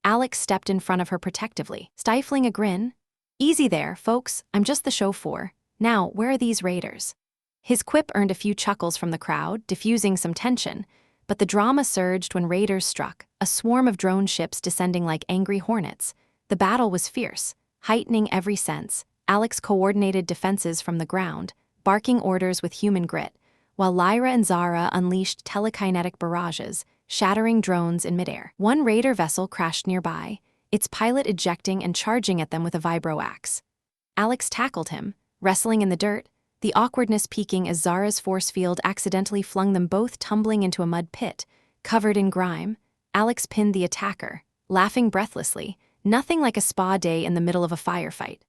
Alex stepped in front of her protectively, stifling a grin. "Easy there, folks, I'm just the chauffeur. Now, where are these raiders?" His quip earned a few chuckles from the crowd, diffusing some tension, but the drama surged when raiders struck, a swarm of drone ships descending like angry hornets. The battle was fierce, heightening every sense. Alex coordinated defenses from the ground, barking orders with human grit, while Lyra and Zara unleashed telekinetic barrages, shattering drones in midair. One raider vessel crashed nearby, its pilot ejecting and charging at them with a vibro-axe. Alex tackled him, wrestling in the dirt, the awkwardness peaking as Zara's force field accidentally flung them both tumbling into a mud pit. Covered in grime, Alex pinned the attacker, laughing breathlessly, nothing like a spa day in the middle of a firefight.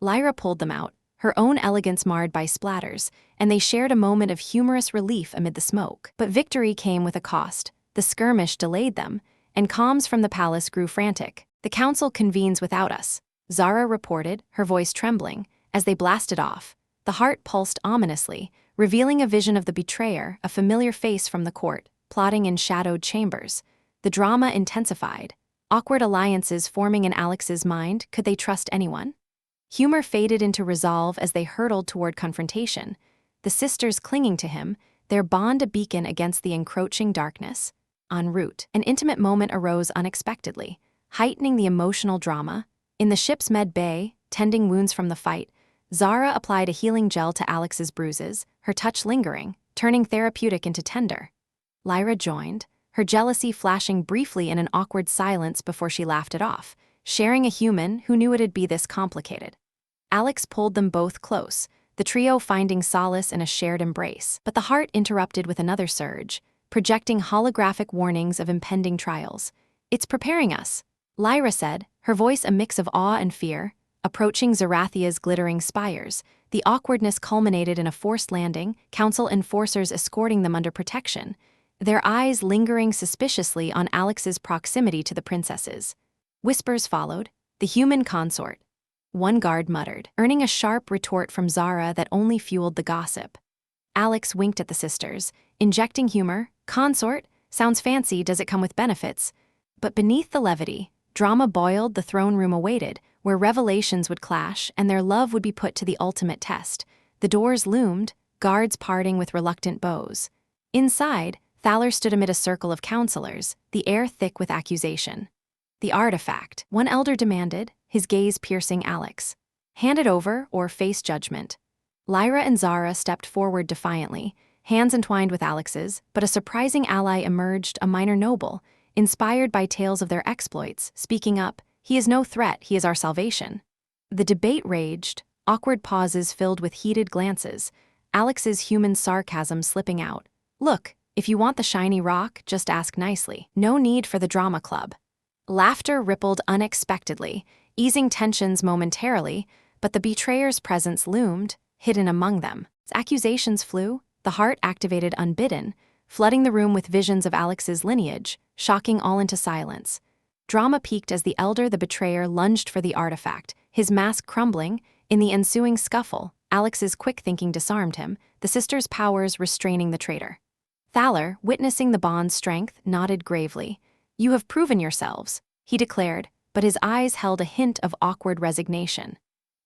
Lyra pulled them out, her own elegance marred by splatters, and they shared a moment of humorous relief amid the smoke. But victory came with a cost. The skirmish delayed them, and comms from the palace grew frantic. "The council convenes without us," Zara reported, her voice trembling. As they blasted off, the heart pulsed ominously, revealing a vision of the betrayer, a familiar face from the court, plotting in shadowed chambers. The drama intensified, awkward alliances forming in Alex's mind. Could they trust anyone? Humor faded into resolve as they hurtled toward confrontation, the sisters clinging to him, their bond a beacon against the encroaching darkness. En route, an intimate moment arose unexpectedly, heightening the emotional drama. In the ship's med bay, tending wounds from the fight, Zara applied a healing gel to Alex's bruises, her touch lingering, turning therapeutic into tender. Lyra joined, her jealousy flashing briefly in an awkward silence before she laughed it off, sharing a human who knew it'd be this complicated. Alex pulled them both close, the trio finding solace in a shared embrace. But the heart interrupted with another surge, projecting holographic warnings of impending trials. "It's preparing us," Lyra said, her voice a mix of awe and fear. approaching Zarathia's glittering spires. The awkwardness culminated in a forced landing, council enforcers escorting them under protection, their eyes lingering suspiciously on Alex's proximity to the princesses. Whispers followed. The human consort. One guard muttered, earning a sharp retort from Zara that only fueled the gossip. Alex winked at the sisters, injecting humor. Consort? Sounds fancy, does it come with benefits? But beneath the levity, drama boiled. The throne room awaited, where revelations would clash and their love would be put to the ultimate test. The doors loomed, guards parting with reluctant bows. Inside, Thaler stood amid a circle of counselors, the air thick with accusation. The artifact, one elder demanded, his gaze piercing Alex. Hand it over or face judgment. Lyra and Zara stepped forward defiantly, hands entwined with Alex's, but a surprising ally emerged, a minor noble, inspired by tales of their exploits, speaking up, "He is no threat, he is our salvation." The debate raged, awkward pauses filled with heated glances, Alex's human sarcasm slipping out. "Look, if you want the shiny rock, just ask nicely. No need for the drama club." Laughter rippled unexpectedly, easing tensions momentarily, but the betrayer's presence loomed, hidden among them. As accusations flew, the heart activated unbidden, flooding the room with visions of Alex's lineage, shocking all into silence. Drama peaked as the elder, the betrayer, lunged for the artifact, his mask crumbling. In the ensuing scuffle, Alex's quick thinking disarmed him, the sisters' powers restraining the traitor. Thaler, witnessing the bond's strength, nodded gravely. "You have proven yourselves," he declared, but his eyes held a hint of awkward resignation.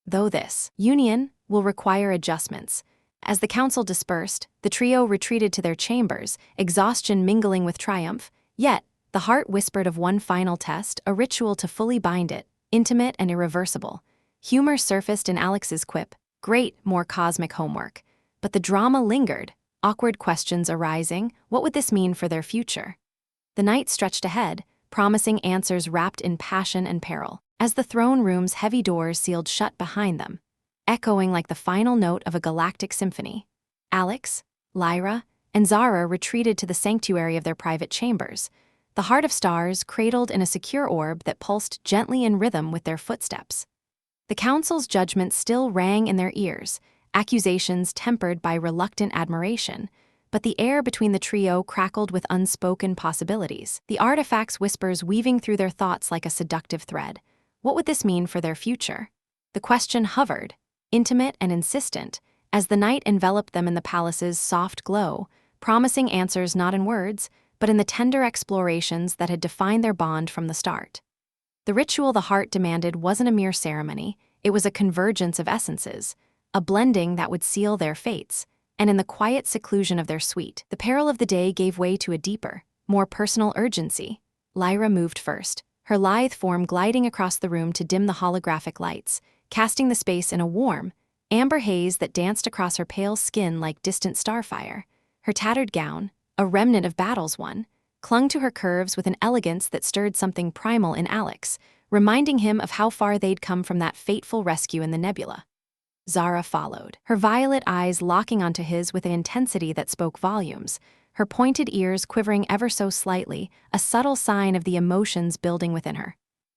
"Though this union will require adjustments." As the council dispersed, the trio retreated to their chambers, exhaustion mingling with triumph. Yet, the heart whispered of one final test, a ritual to fully bind it, intimate and irreversible. Humor surfaced in Alex's quip, "Great, more cosmic homework." But the drama lingered, awkward questions arising. What would this mean for their future? The night stretched ahead, promising answers wrapped in passion and peril, as the throne room's heavy doors sealed shut behind them, echoing like the final note of a galactic symphony. Alex, Lyra, and Zara retreated to the sanctuary of their private chambers, the heart of stars cradled in a secure orb that pulsed gently in rhythm with their footsteps. The council's judgment still rang in their ears, accusations tempered by reluctant admiration, but the air between the trio crackled with unspoken possibilities, the artifact's whispers weaving through their thoughts like a seductive thread. What would this mean for their future? The question hovered, intimate and insistent, as the night enveloped them in the palace's soft glow, promising answers not in words, but in the tender explorations that had defined their bond from the start. The ritual the heart demanded wasn't a mere ceremony, it was a convergence of essences, a blending that would seal their fates. And in the quiet seclusion of their suite, the peril of the day gave way to a deeper, more personal urgency. Lyra moved first, her lithe form gliding across the room to dim the holographic lights, casting the space in a warm, amber haze that danced across her pale skin like distant starfire. Her tattered gown, a remnant of battles won, clung to her curves with an elegance that stirred something primal in Alex, reminding him of how far they'd come from that fateful rescue in the nebula. Zara followed, her violet eyes locking onto his with an intensity that spoke volumes, her pointed ears quivering ever so slightly, a subtle sign of the emotions building within her.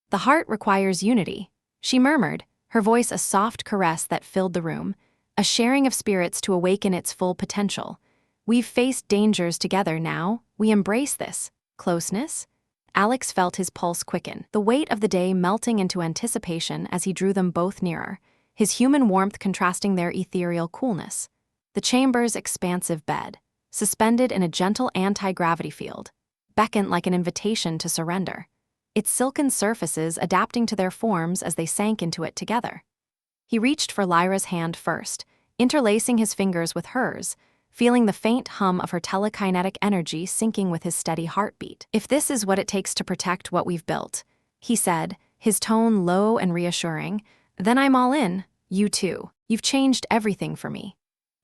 "The heart requires unity," she murmured, her voice a soft caress that filled the room, a sharing of spirits to awaken its full potential. "We've faced dangers together now, we embrace this closeness." Alex felt his pulse quicken, the weight of the day melting into anticipation as he drew them both nearer, his human warmth contrasting their ethereal coolness. The chamber's expansive bed, suspended in a gentle anti-gravity field, beckoned like an invitation to surrender, its silken surfaces adapting to their forms as they sank into it together. He reached for Lyra's hand first, interlacing his fingers with hers, feeling the faint hum of her telekinetic energy syncing with his steady heartbeat. "If this is what it takes to protect what we've built," he said, his tone low and reassuring, "then I'm all in. You too. You've changed everything for me."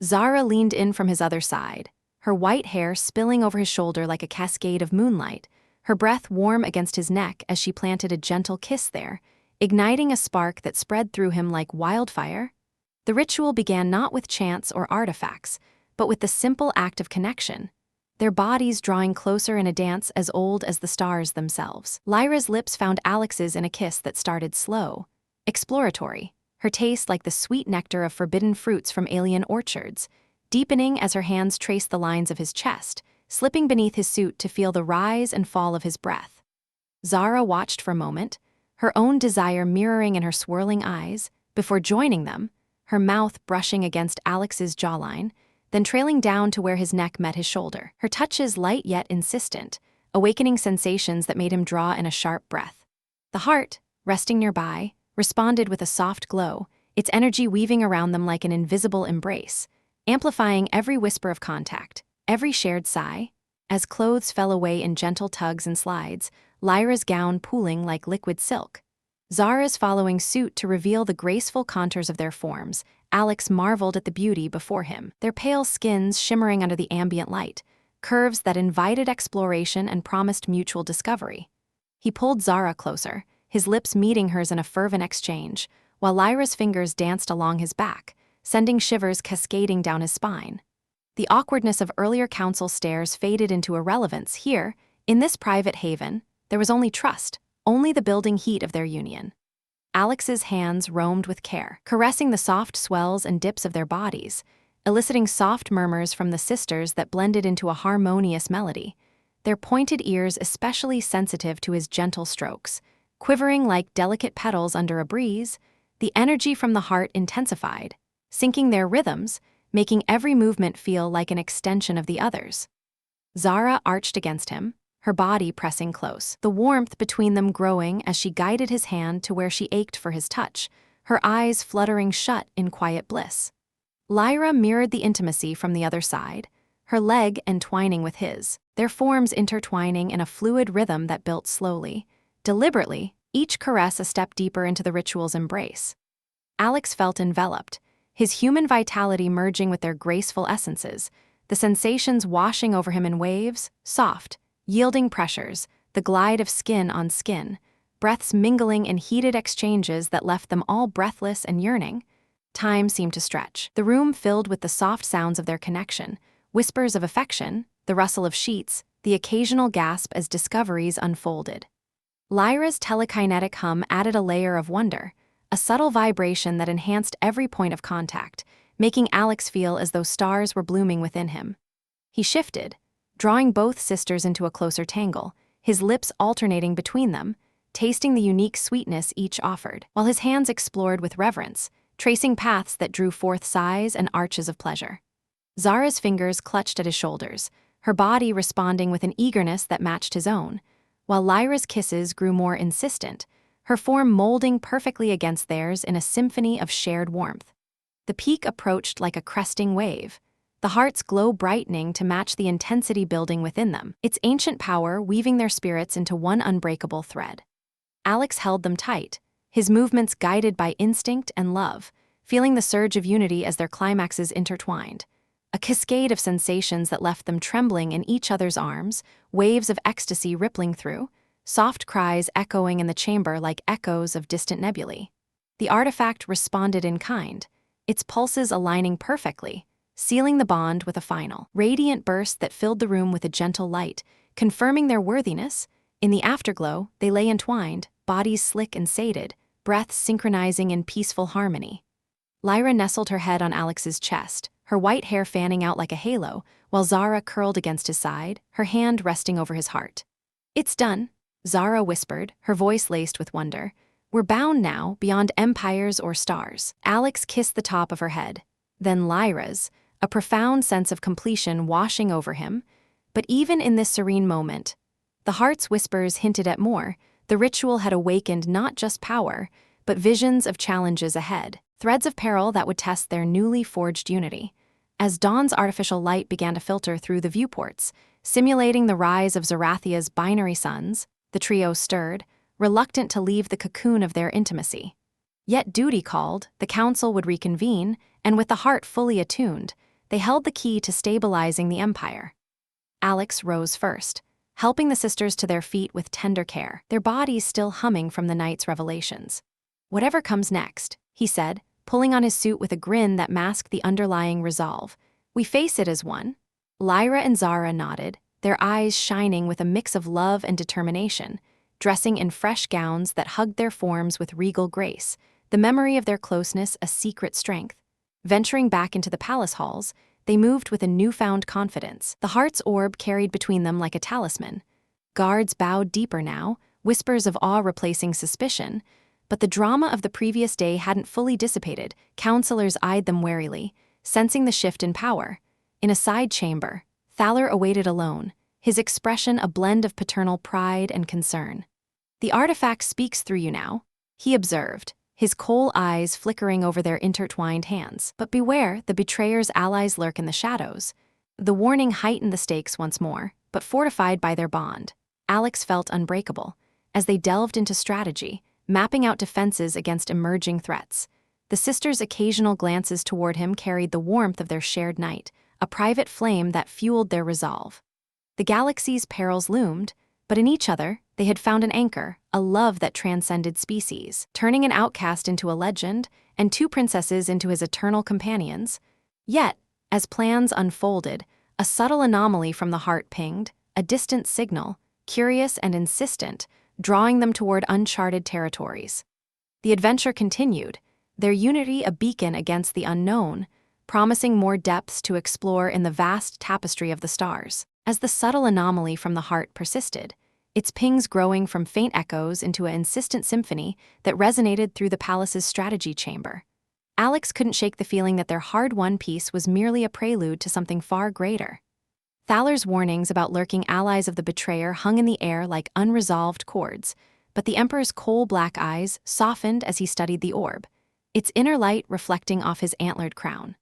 Zara leaned in from his other side, her white hair spilling over his shoulder like a cascade of moonlight, her breath warm against his neck as she planted a gentle kiss there, igniting a spark that spread through him like wildfire. The ritual began not with chants or artifacts, but with the simple act of connection, their bodies drawing closer in a dance as old as the stars themselves. Lyra's lips found Alex's in a kiss that started slow, exploratory, her taste like the sweet nectar of forbidden fruits from alien orchards, deepening as her hands traced the lines of his chest, slipping beneath his suit to feel the rise and fall of his breath. Zara watched for a moment, her own desire mirroring in her swirling eyes, before joining them, her mouth brushing against Alex's jawline, then trailing down to where his neck met his shoulder. Her touches light yet insistent, awakening sensations that made him draw in a sharp breath. The heart, resting nearby, responded with a soft glow, its energy weaving around them like an invisible embrace, amplifying every whisper of contact, every shared sigh. As clothes fell away in gentle tugs and slides, Lyra's gown pooling like liquid silk, Zara's following suit to reveal the graceful contours of their forms, Alex marveled at the beauty before him, their pale skins shimmering under the ambient light, curves that invited exploration and promised mutual discovery. He pulled Zara closer, his lips meeting hers in a fervent exchange, while Lyra's fingers danced along his back, sending shivers cascading down his spine. The awkwardness of earlier council stares faded into irrelevance. Here, in this private haven, there was only trust, only the building heat of their union. Alex's hands roamed with care, caressing the soft swells and dips of their bodies, eliciting soft murmurs from the sisters that blended into a harmonious melody, their pointed ears especially sensitive to his gentle strokes. Quivering like delicate petals under a breeze, the energy from the heart intensified, syncing their rhythms, making every movement feel like an extension of the others. Zara arched against him, her body pressing close, the warmth between them growing as she guided his hand to where she ached for his touch, her eyes fluttering shut in quiet bliss. Lyra mirrored the intimacy from the other side, her leg entwining with his, their forms intertwining in a fluid rhythm that built slowly, deliberately, each caress a step deeper into the ritual's embrace. Alex felt enveloped, his human vitality merging with their graceful essences, the sensations washing over him in waves, soft, yielding pressures, the glide of skin on skin, breaths mingling in heated exchanges that left them all breathless and yearning. Time seemed to stretch, the room filled with the soft sounds of their connection, whispers of affection, the rustle of sheets, the occasional gasp as discoveries unfolded. Lyra's telekinetic hum added a layer of wonder, a subtle vibration that enhanced every point of contact, making Alex feel as though stars were blooming within him. He shifted, drawing both sisters into a closer tangle, his lips alternating between them, tasting the unique sweetness each offered, while his hands explored with reverence, tracing paths that drew forth sighs and arches of pleasure. Zara's fingers clutched at his shoulders, her body responding with an eagerness that matched his own, while Lyra's kisses grew more insistent, her form molding perfectly against theirs in a symphony of shared warmth. The peak approached like a cresting wave, the heart's glow brightening to match the intensity building within them, its ancient power weaving their spirits into one unbreakable thread. Alex held them tight, his movements guided by instinct and love, feeling the surge of unity as their climaxes intertwined. A cascade of sensations that left them trembling in each other's arms, waves of ecstasy rippling through, soft cries echoing in the chamber like echoes of distant nebulae. The artifact responded in kind, its pulses aligning perfectly, sealing the bond with a final, radiant burst that filled the room with a gentle light, confirming their worthiness. In the afterglow, they lay entwined, bodies slick and sated, breaths synchronizing in peaceful harmony. Lyra nestled her head on Alex's chest, her white hair fanning out like a halo, while Zara curled against his side, her hand resting over his heart. "It's done," Zara whispered, her voice laced with wonder. "We're bound now, beyond empires or stars." Alex kissed the top of her head, then Lyra's, a profound sense of completion washing over him. But even in this serene moment, the heart's whispers hinted at more. The ritual had awakened not just power, but visions of challenges ahead, threads of peril that would test their newly forged unity. As dawn's artificial light began to filter through the viewports, simulating the rise of Zarathia's binary suns, the trio stirred, reluctant to leave the cocoon of their intimacy. Yet duty called, the council would reconvene, and with the heart fully attuned, they held the key to stabilizing the empire. Alex rose first, helping the sisters to their feet with tender care, their bodies still humming from the night's revelations. "Whatever comes next," he said, pulling on his suit with a grin that masked the underlying resolve. "We face it as one." Lyra and Zara nodded, their eyes shining with a mix of love and determination, dressing in fresh gowns that hugged their forms with regal grace, the memory of their closeness a secret strength. Venturing back into the palace halls, they moved with a newfound confidence, the heart's orb carried between them like a talisman. Guards bowed deeper now, whispers of awe replacing suspicion, but the drama of the previous day hadn't fully dissipated. Counselors eyed them warily, sensing the shift in power. In a side chamber, Thaler awaited alone, his expression a blend of paternal pride and concern. "The artifact speaks through you now," he observed, his coal eyes flickering over their intertwined hands. "But beware, the betrayer's allies lurk in the shadows." The warning heightened the stakes once more, but fortified by their bond, Alex felt unbreakable. As they delved into strategy, mapping out defenses against emerging threats, the sisters' occasional glances toward him carried the warmth of their shared night, a private flame that fueled their resolve. The galaxy's perils loomed, but in each other, they had found an anchor, a love that transcended species, turning an outcast into a legend and two princesses into his eternal companions. Yet, as plans unfolded, a subtle anomaly from the heart pinged, a distant signal, curious and insistent, drawing them toward uncharted territories. The adventure continued, their unity a beacon against the unknown, promising more depths to explore in the vast tapestry of the stars. As the subtle anomaly from the heart persisted, its pings growing from faint echoes into an insistent symphony that resonated through the palace's strategy chamber, Alex couldn't shake the feeling that their hard-won peace was merely a prelude to something far greater. Thaler's warnings about lurking allies of the betrayer hung in the air like unresolved chords, but the Emperor's coal-black eyes softened as he studied the orb, its inner light reflecting off his antlered crown.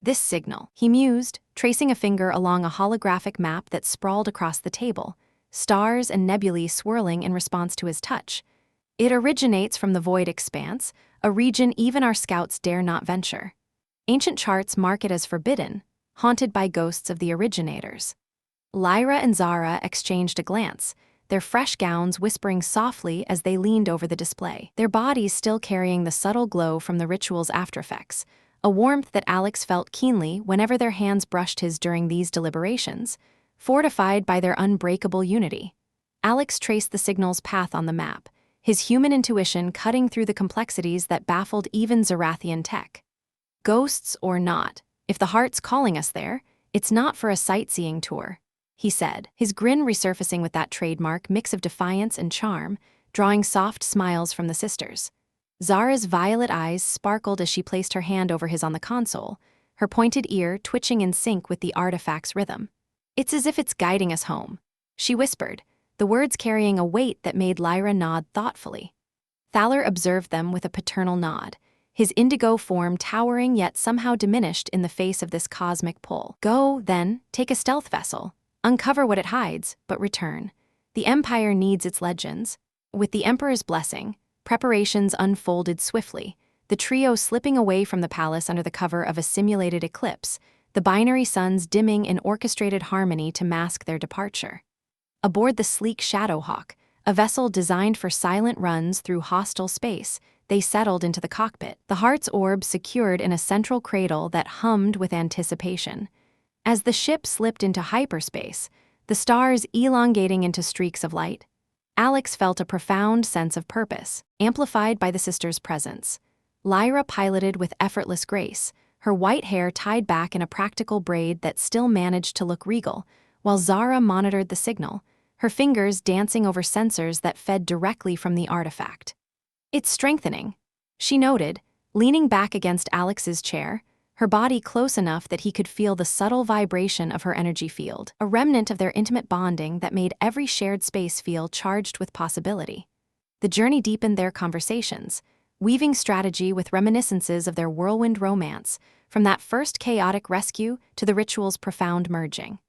"This signal," he mused, tracing a finger along a holographic map that sprawled across the table, stars and nebulae swirling in response to his touch. "It originates from the void expanse, a region even our scouts dare not venture. Ancient charts mark it as forbidden, haunted by ghosts of the originators." Lyra and Zara exchanged a glance, their fresh gowns whispering softly as they leaned over the display, their bodies still carrying the subtle glow from the ritual's aftereffects, a warmth that Alex felt keenly whenever their hands brushed his during these deliberations, fortified by their unbreakable unity. Alex traced the signal's path on the map, his human intuition cutting through the complexities that baffled even Zarathian tech. "Ghosts or not, if the heart's calling us there, it's not for a sightseeing tour," he said, his grin resurfacing with that trademark mix of defiance and charm, drawing soft smiles from the sisters. Zara's violet eyes sparkled as she placed her hand over his on the console, her pointed ear twitching in sync with the artifact's rhythm. "It's as if it's guiding us home," she whispered, the words carrying a weight that made Lyra nod thoughtfully. Thaler observed them with a paternal nod, his indigo form towering yet somehow diminished in the face of this cosmic pull. "Go, then, take a stealth vessel, uncover what it hides, but return. The Empire needs its legends." With the Emperor's blessing, preparations unfolded swiftly, the trio slipping away from the palace under the cover of a simulated eclipse, the binary suns dimming in orchestrated harmony to mask their departure. Aboard the sleek Shadowhawk, a vessel designed for silent runs through hostile space, they settled into the cockpit, the heart's orb secured in a central cradle that hummed with anticipation. As the ship slipped into hyperspace, the stars elongating into streaks of light, Alex felt a profound sense of purpose, amplified by the sisters' presence. Lyra piloted with effortless grace, her white hair tied back in a practical braid that still managed to look regal, while Zara monitored the signal, her fingers dancing over sensors that fed directly from the artifact. "It's strengthening," she noted, leaning back against Alex's chair, her body close enough that he could feel the subtle vibration of her energy field, a remnant of their intimate bonding that made every shared space feel charged with possibility. The journey deepened their conversations, weaving strategy with reminiscences of their whirlwind romance, from that first chaotic rescue to the ritual's profound merging.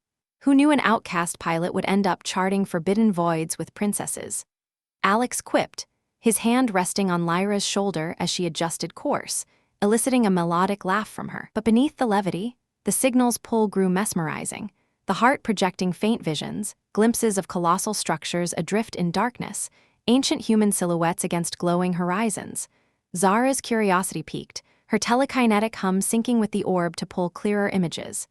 Who knew an outcast pilot would end up charting forbidden voids with princesses? Alex quipped, his hand resting on Lyra's shoulder as she adjusted course, eliciting a melodic laugh from her. But beneath the levity, the signal's pull grew mesmerizing, the heart projecting faint visions, glimpses of colossal structures adrift in darkness, ancient human silhouettes against glowing horizons. Zara's curiosity peaked, her telekinetic hum syncing with the orb to pull clearer images.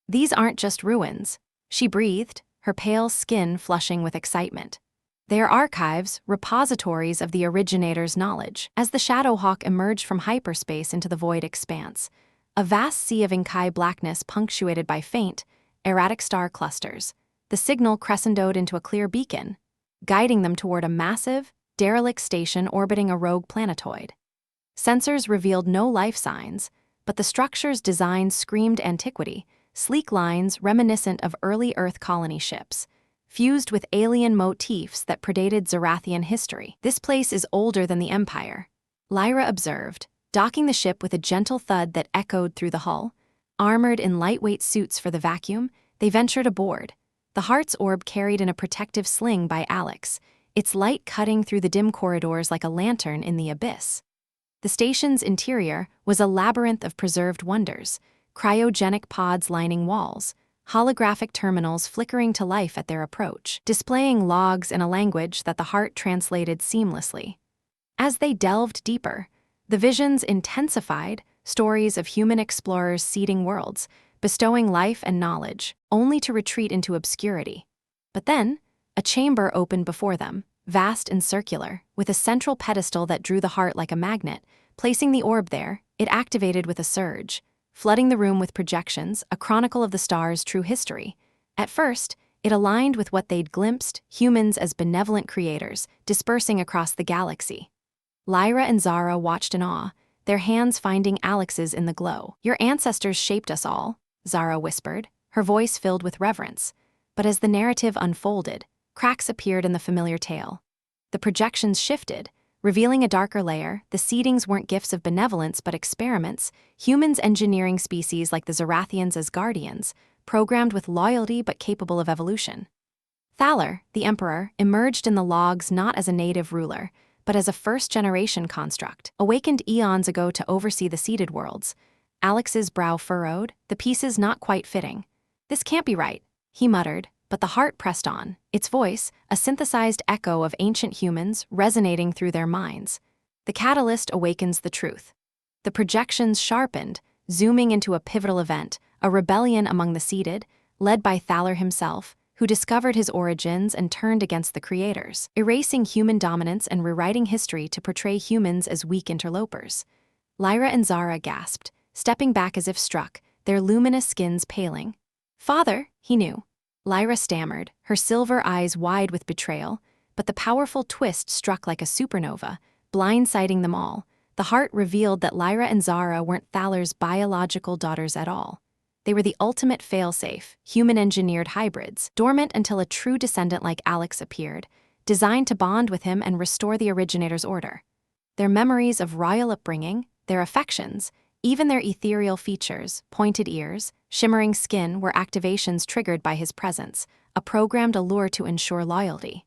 "These aren't just ruins," she breathed, her pale skin flushing with excitement. They are archives, repositories of the originator's knowledge. As the Shadowhawk emerged from hyperspace into the void expanse, a vast sea of Inkai blackness punctuated by faint, erratic star clusters, the signal crescendoed into a clear beacon, guiding them toward a massive, derelict station orbiting a rogue planetoid. Sensors revealed no life signs, but the structure's design screamed antiquity, sleek lines reminiscent of early Earth colony ships, fused with alien motifs that predated Zarathian history. This place is older than the Empire, Lyra observed, docking the ship with a gentle thud that echoed through the hull. Armored in lightweight suits for the vacuum, they ventured aboard, the Heart's orb carried in a protective sling by Alex, its light cutting through the dim corridors like a lantern in the abyss. The station's interior was a labyrinth of preserved wonders, cryogenic pods lining walls, holographic terminals flickering to life at their approach, displaying logs in a language that the Heart translated seamlessly. As they delved deeper, the visions intensified, stories of human explorers seeding worlds, bestowing life and knowledge, only to retreat into obscurity. But then, a chamber opened before them, vast and circular, with a central pedestal that drew the Heart like a magnet. Placing the orb there, it activated with a surge, flooding the room with projections, a chronicle of the star's true history. At first, it aligned with what they'd glimpsed, humans as benevolent creators, dispersing across the galaxy. Lyra and Zara watched in awe, their hands finding Alex's in the glow. "Your ancestors shaped us all," Zara whispered, her voice filled with reverence. But as the narrative unfolded, cracks appeared in the familiar tale. The projections shifted, revealing a darker layer. The seedings weren't gifts of benevolence but experiments, humans engineering species like the Zarathians as guardians, programmed with loyalty but capable of evolution. Thaler, the Emperor, emerged in the logs not as a native ruler, but as a first-generation construct, awakened eons ago to oversee the seeded worlds. Alex's brow furrowed, the pieces not quite fitting. "This can't be right," he muttered, but the Heart pressed on, its voice, a synthesized echo of ancient humans, resonating through their minds. The catalyst awakens the truth. The projections sharpened, zooming into a pivotal event, a rebellion among the seeded, led by Thaler himself, who discovered his origins and turned against the creators, erasing human dominance and rewriting history to portray humans as weak interlopers. Lyra and Zara gasped, stepping back as if struck, their luminous skins paling. "Father," he knew. Lyra stammered, her silver eyes wide with betrayal, but the powerful twist struck like a supernova, blindsiding them all. The Heart revealed that Lyra and Zara weren't Thaler's biological daughters at all. They were the ultimate failsafe, human-engineered hybrids, dormant until a true descendant like Alex appeared, designed to bond with him and restore the originator's order. Their memories of royal upbringing, their affections, even their ethereal features, pointed ears, shimmering skin were activations triggered by his presence, a programmed allure to ensure loyalty.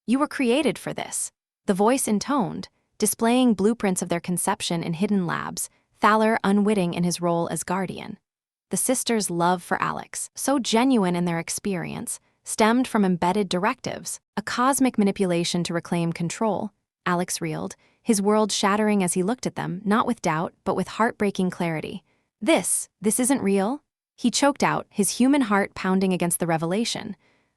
"You were created for this," the voice intoned, displaying blueprints of their conception in hidden labs, Thaler unwitting in his role as guardian. The sisters' love for Alex, so genuine in their experience, stemmed from embedded directives, a cosmic manipulation to reclaim control. Alex reeled, his world shattering as he looked at them, not with doubt, but with heartbreaking clarity. This isn't real?" He choked out, his human heart pounding against the revelation.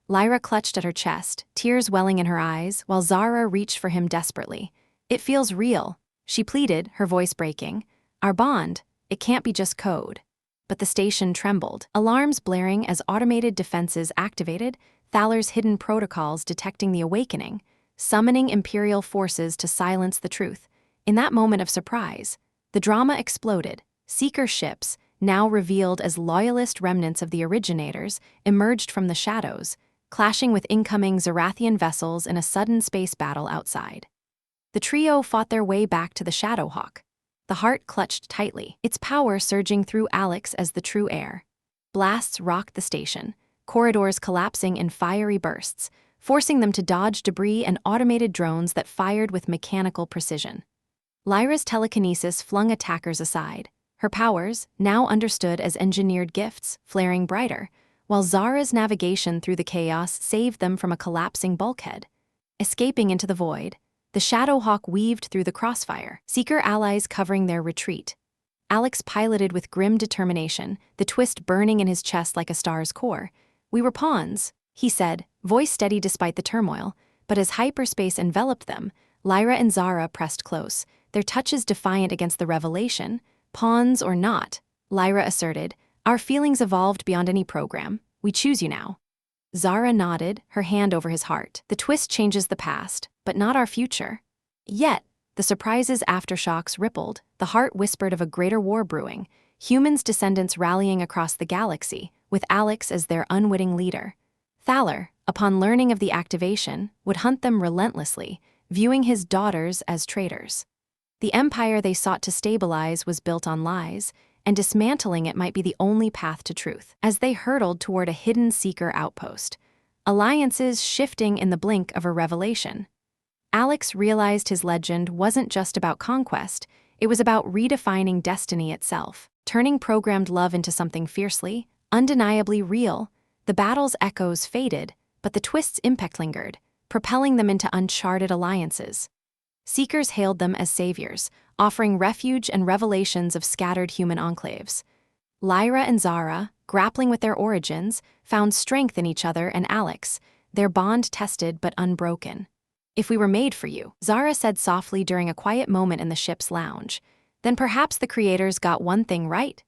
Lyra clutched at her chest, tears welling in her eyes, while Zara reached for him desperately. "It feels real," she pleaded, her voice breaking. "Our bond, it can't be just code." But the station trembled, alarms blaring as automated defenses activated, Thaler's hidden protocols detecting the awakening, summoning imperial forces to silence the truth. In that moment of surprise, the drama exploded. Seeker ships, now revealed as loyalist remnants of the originators, emerged from the shadows, clashing with incoming Zarathian vessels in a sudden space battle outside. The trio fought their way back to the Shadowhawk. The Heart clutched tightly, its power surging through Alex as the true heir. Blasts rocked the station, corridors collapsing in fiery bursts, forcing them to dodge debris and automated drones that fired with mechanical precision. Lyra's telekinesis flung attackers aside, her powers, now understood as engineered gifts, flaring brighter, while Zara's navigation through the chaos saved them from a collapsing bulkhead. Escaping into the void, the Shadowhawk weaved through the crossfire, Seeker allies covering their retreat. Alex piloted with grim determination, the twist burning in his chest like a star's core. "We were pawns," he said, voice steady despite the turmoil, But as hyperspace enveloped them, Lyra and Zara pressed close, their touches defiant against the revelation. Pawns or not, Lyra asserted, our feelings evolved beyond any program. We choose you now. Zara nodded, her hand over his heart. The twist changes the past, but not our future. Yet, the surprise's aftershocks rippled, the heart whispered of a greater war brewing, humans' descendants rallying across the galaxy, with Alex as their unwitting leader. Thaler, upon learning of the activation, would hunt them relentlessly, viewing his daughters as traitors. The empire they sought to stabilize was built on lies, and dismantling it might be the only path to truth. As they hurtled toward a hidden seeker outpost, alliances shifting in the blink of a revelation, Alex realized his legend wasn't just about conquest, it was about redefining destiny itself, turning programmed love into something fiercely, undeniably real. The battle's echoes faded, but the twist's impact lingered, propelling them into uncharted alliances. Seekers hailed them as saviors, offering refuge and revelations of scattered human enclaves. Lyra and Zara, grappling with their origins, found strength in each other and Alex, their bond tested but unbroken. If we were made for you, Zara said softly during a quiet moment in the ship's lounge, then perhaps the creators got one thing right.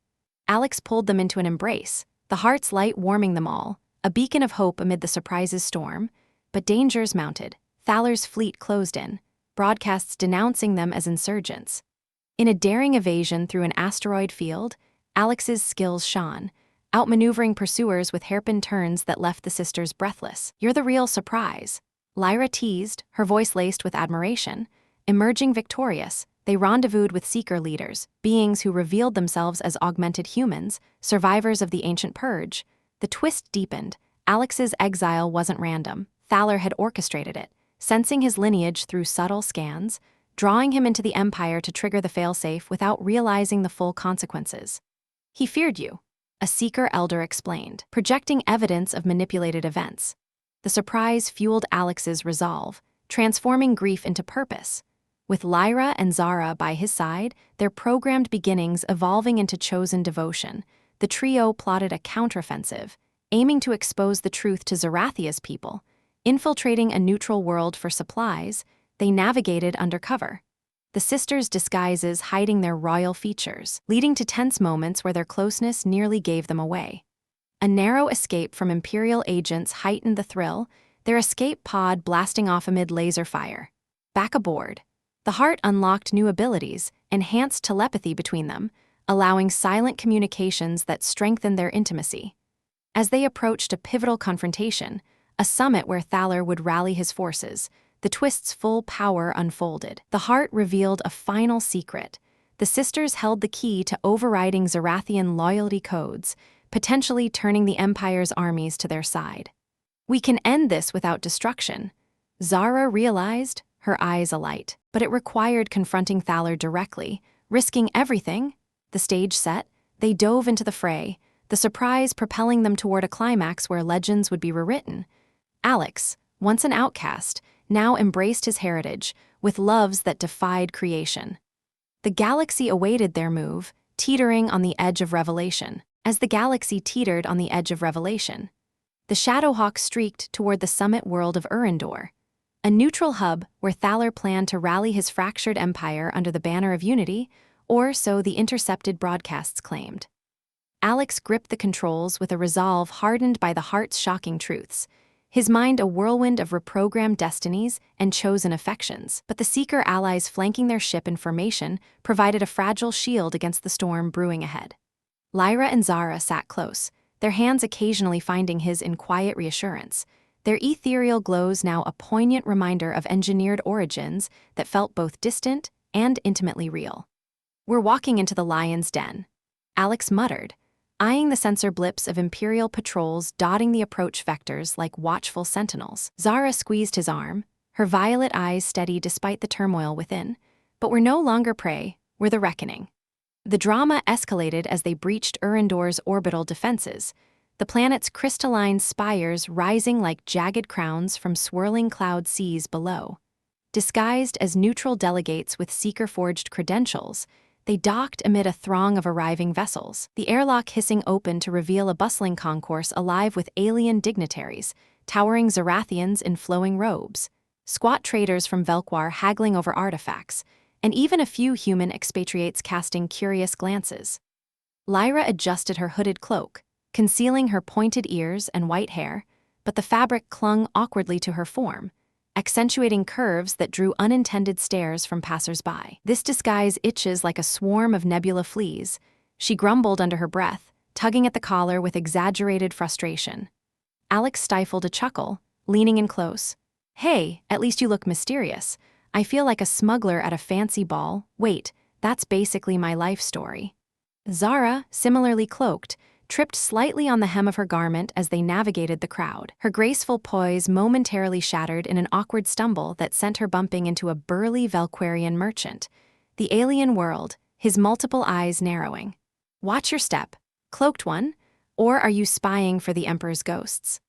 Alex pulled them into an embrace, the heart's light warming them all, a beacon of hope amid the surprise's storm. But dangers mounted. Thaler's fleet closed in, broadcasts denouncing them as insurgents. In a daring evasion through an asteroid field, Alex's skills shone, outmaneuvering pursuers with hairpin turns that left the sisters breathless. You're the real surprise, Lyra teased, her voice laced with admiration. Emerging victorious, they rendezvoused with seeker leaders, beings who revealed themselves as augmented humans, survivors of the ancient purge. The twist deepened. Alex's exile wasn't random. Thaler had orchestrated it, sensing his lineage through subtle scans, drawing him into the Empire to trigger the failsafe without realizing the full consequences. He feared you, a seeker elder explained, projecting evidence of manipulated events. The surprise fueled Alex's resolve, transforming grief into purpose. With Lyra and Zara by his side, their programmed beginnings evolving into chosen devotion, the trio plotted a counteroffensive, aiming to expose the truth to Zarathia's people. Infiltrating a neutral world for supplies, they navigated undercover, the sisters' disguises hiding their royal features, leading to tense moments where their closeness nearly gave them away. A narrow escape from imperial agents heightened the thrill, their escape pod blasting off amid laser fire. Back aboard, the heart unlocked new abilities, enhanced telepathy between them, allowing silent communications that strengthened their intimacy. As they approached a pivotal confrontation, a summit where Thaler would rally his forces, the twist's full power unfolded. The heart revealed a final secret. The sisters held the key to overriding Zarathian loyalty codes, potentially turning the Empire's armies to their side. We can end this without destruction, Zara realized, her eyes alight. But it required confronting Thaler directly, risking everything. The stage set, they dove into the fray, the surprise propelling them toward a climax where legends would be rewritten. Alex, once an outcast, now embraced his heritage with loves that defied creation. The galaxy awaited their move, teetering on the edge of revelation. As the galaxy teetered on the edge of revelation, the Shadowhawk streaked toward the summit world of Urindor, a neutral hub where Thaler planned to rally his fractured empire under the banner of unity, or so the intercepted broadcasts claimed. Alex gripped the controls with a resolve hardened by the heart's shocking truths, his mind a whirlwind of reprogrammed destinies and chosen affections. But the Seeker allies flanking their ship in formation provided a fragile shield against the storm brewing ahead. Lyra and Zara sat close, their hands occasionally finding his in quiet reassurance, their ethereal glows now a poignant reminder of engineered origins that felt both distant and intimately real. "We're walking into the lion's den," Alex muttered, eyeing the sensor blips of Imperial patrols dotting the approach vectors like watchful sentinels. Zara squeezed his arm, her violet eyes steady despite the turmoil within. "But we're no longer prey, we're the reckoning." The drama escalated as they breached Urindor's orbital defenses, the planet's crystalline spires rising like jagged crowns from swirling cloud seas below. Disguised as neutral delegates with Seeker-forged credentials, they docked amid a throng of arriving vessels, the airlock hissing open to reveal a bustling concourse alive with alien dignitaries, towering Zarathians in flowing robes. squat traders from Velquar haggling over artifacts, and even a few human expatriates casting curious glances. Lyra adjusted her hooded cloak, concealing her pointed ears and white hair, but the fabric clung awkwardly to her form, accentuating curves that drew unintended stares from passers-by. This disguise itches like a swarm of nebula fleas, she grumbled under her breath, tugging at the collar with exaggerated frustration. Alex stifled a chuckle, leaning in close. Hey, at least you look mysterious. I feel like a smuggler at a fancy ball. Wait, that's basically my life story. Zara, similarly cloaked, tripped slightly on the hem of her garment as they navigated the crowd. Her graceful poise momentarily shattered in an awkward stumble that sent her bumping into a burly Velquarian merchant. The alien world, his multiple eyes narrowing. Watch your step, cloaked one, or are you spying for the Emperor's ghosts?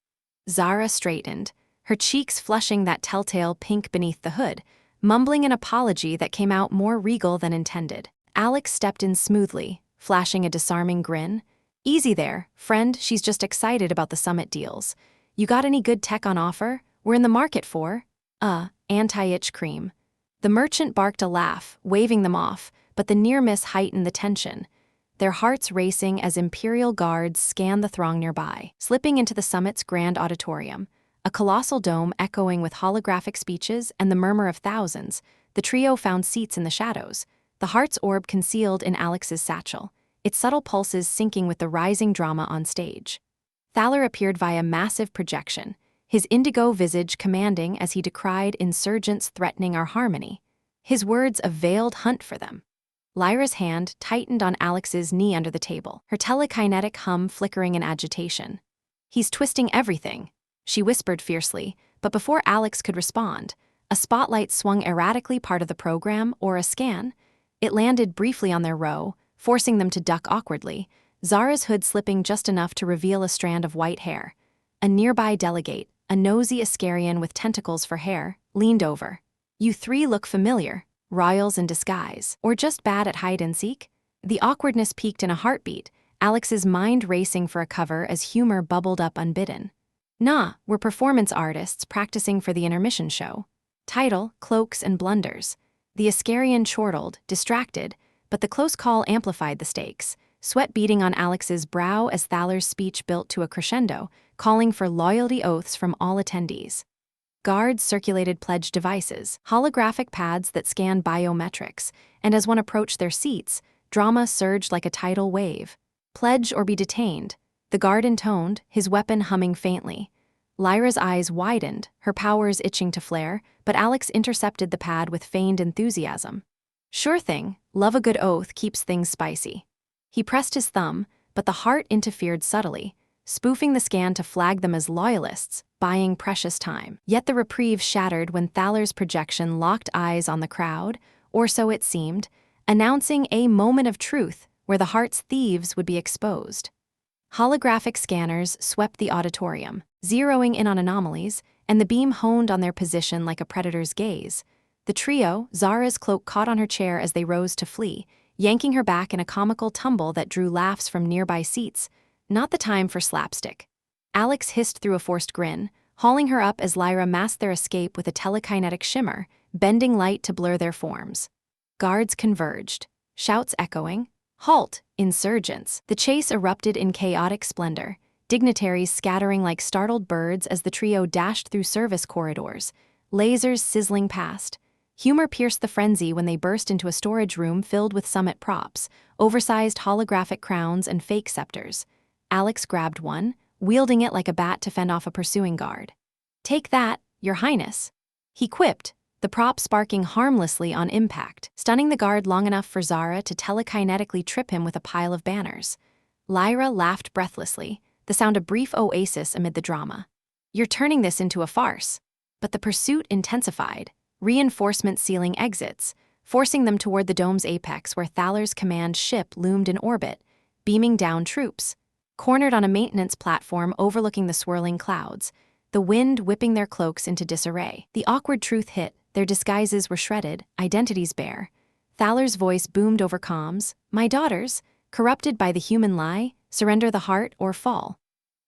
Zara straightened, her cheeks flushing that telltale pink beneath the hood, mumbling an apology that came out more regal than intended. Alex stepped in smoothly, flashing a disarming grin. Easy there, friend, she's just excited about the summit deals. You got any good tech on offer? We're in the market for, anti-itch cream. The merchant barked a laugh, waving them off, but the near miss heightened the tension, their hearts racing as imperial guards scanned the throng nearby. Slipping into the summit's grand auditorium, a colossal dome echoing with holographic speeches and the murmur of thousands, the trio found seats in the shadows, the heart's orb concealed in Alex's satchel, its subtle pulses syncing with the rising drama on stage. Thaler appeared via massive projection, his indigo visage commanding as he decried insurgents threatening our harmony. His words a veiled hunt for them. Lyra's hand tightened on Alex's knee under the table, her telekinetic hum flickering in agitation. He's twisting everything, she whispered fiercely, but before Alex could respond, a spotlight swung erratically part of the program or a scan. It landed briefly on their row, forcing them to duck awkwardly, Zara's hood slipping just enough to reveal a strand of white hair. A nearby delegate, a nosy Iscarian with tentacles for hair, leaned over. You three look familiar. Royals in disguise, or just bad at hide-and-seek? The awkwardness peaked in a heartbeat, Alex's mind racing for a cover as humor bubbled up unbidden. Nah, we're performance artists practicing for the intermission show. Title, Cloaks and Blunders. The Iscarian chortled, distracted, but the close call amplified the stakes, sweat beading on Alex's brow as Thaler's speech built to a crescendo, calling for loyalty oaths from all attendees. Guards circulated pledge devices, holographic pads that scanned biometrics, and as one approached their seats, drama surged like a tidal wave. Pledge or be detained, the guard intoned, his weapon humming faintly. Lyra's eyes widened, her powers itching to flare, but Alex intercepted the pad with feigned enthusiasm. Sure thing, love a good oath keeps things spicy. He pressed his thumb, but the heart interfered subtly, spoofing the scan to flag them as loyalists, buying precious time. Yet the reprieve shattered when Thaler's projection locked eyes on the crowd, or so it seemed, announcing a moment of truth where the heart's thieves would be exposed. Holographic scanners swept the auditorium, zeroing in on anomalies, and the beam honed on their position like a predator's gaze. The trio, Zara's cloak caught on her chair as they rose to flee, yanking her back in a comical tumble that drew laughs from nearby seats. Not the time for slapstick. Alex hissed through a forced grin, hauling her up as Lyra masked their escape with a telekinetic shimmer, bending light to blur their forms. Guards converged, shouts echoing. Halt, insurgents! The chase erupted in chaotic splendor, dignitaries scattering like startled birds as the trio dashed through service corridors, lasers sizzling past. Humor pierced the frenzy when they burst into a storage room filled with summit props, oversized holographic crowns and fake scepters. Alex grabbed one, wielding it like a bat to fend off a pursuing guard. Take that, Your Highness, he quipped, the prop sparking harmlessly on impact, stunning the guard long enough for Zara to telekinetically trip him with a pile of banners. Lyra laughed breathlessly, the sound a brief oasis amid the drama. You're turning this into a farce. But the pursuit intensified, reinforcements sealing exits, forcing them toward the dome's apex where Thaler's command ship loomed in orbit, beaming down troops. Cornered on a maintenance platform overlooking the swirling clouds, the wind whipping their cloaks into disarray. The awkward truth hit, their disguises were shredded, identities bare. Thaler's voice boomed over comms, my daughters, corrupted by the human lie, surrender the heart or fall.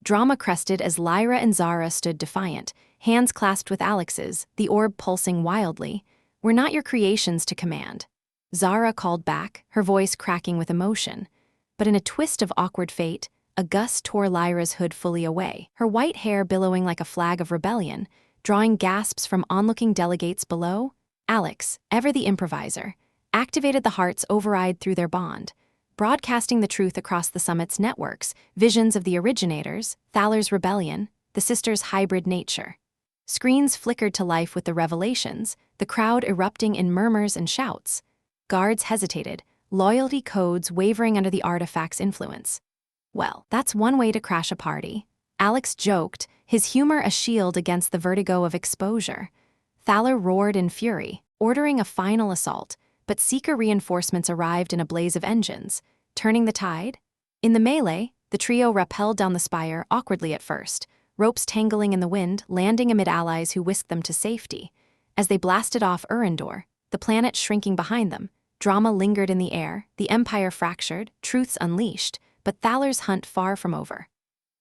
Drama crested as Lyra and Zara stood defiant, hands clasped with Alex's, the orb pulsing wildly. "We're not your creations to command." Zara called back, her voice cracking with emotion. But in a twist of awkward fate, a gust tore Lyra's hood fully away, her white hair billowing like a flag of rebellion, drawing gasps from onlooking delegates below. Alex, ever the improviser, activated the heart's override through their bond, broadcasting the truth across the summit's networks, visions of the originators, Thaler's rebellion, the sisters' hybrid nature. Screens flickered to life with the revelations, the crowd erupting in murmurs and shouts. Guards hesitated, loyalty codes wavering under the artifact's influence. "Well, that's one way to crash a party," Alex joked, his humor a shield against the vertigo of exposure. Thaler roared in fury, ordering a final assault, but Seeker reinforcements arrived in a blaze of engines, turning the tide. In the melee, the trio rappelled down the spire awkwardly at first, ropes tangling in the wind, landing amid allies who whisked them to safety. As they blasted off Urindor, the planet shrinking behind them, drama lingered in the air, the Empire fractured, truths unleashed, but Thaler's hunt far from over.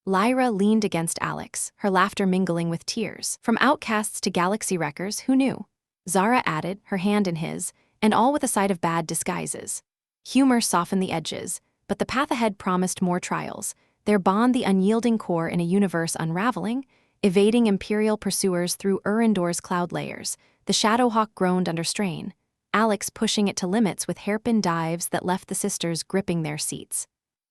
Lyra leaned against Alex, her laughter mingling with tears. From outcasts to galaxy wreckers, who knew? Zara added, her hand in his, and all with a side of bad disguises. Humor softened the edges, but the path ahead promised more trials, their bond the unyielding core in a universe unraveling, evading imperial pursuers through Urindor's cloud layers. The Shadowhawk groaned under strain, Alex pushing it to limits with hairpin dives that left the sisters gripping their seats.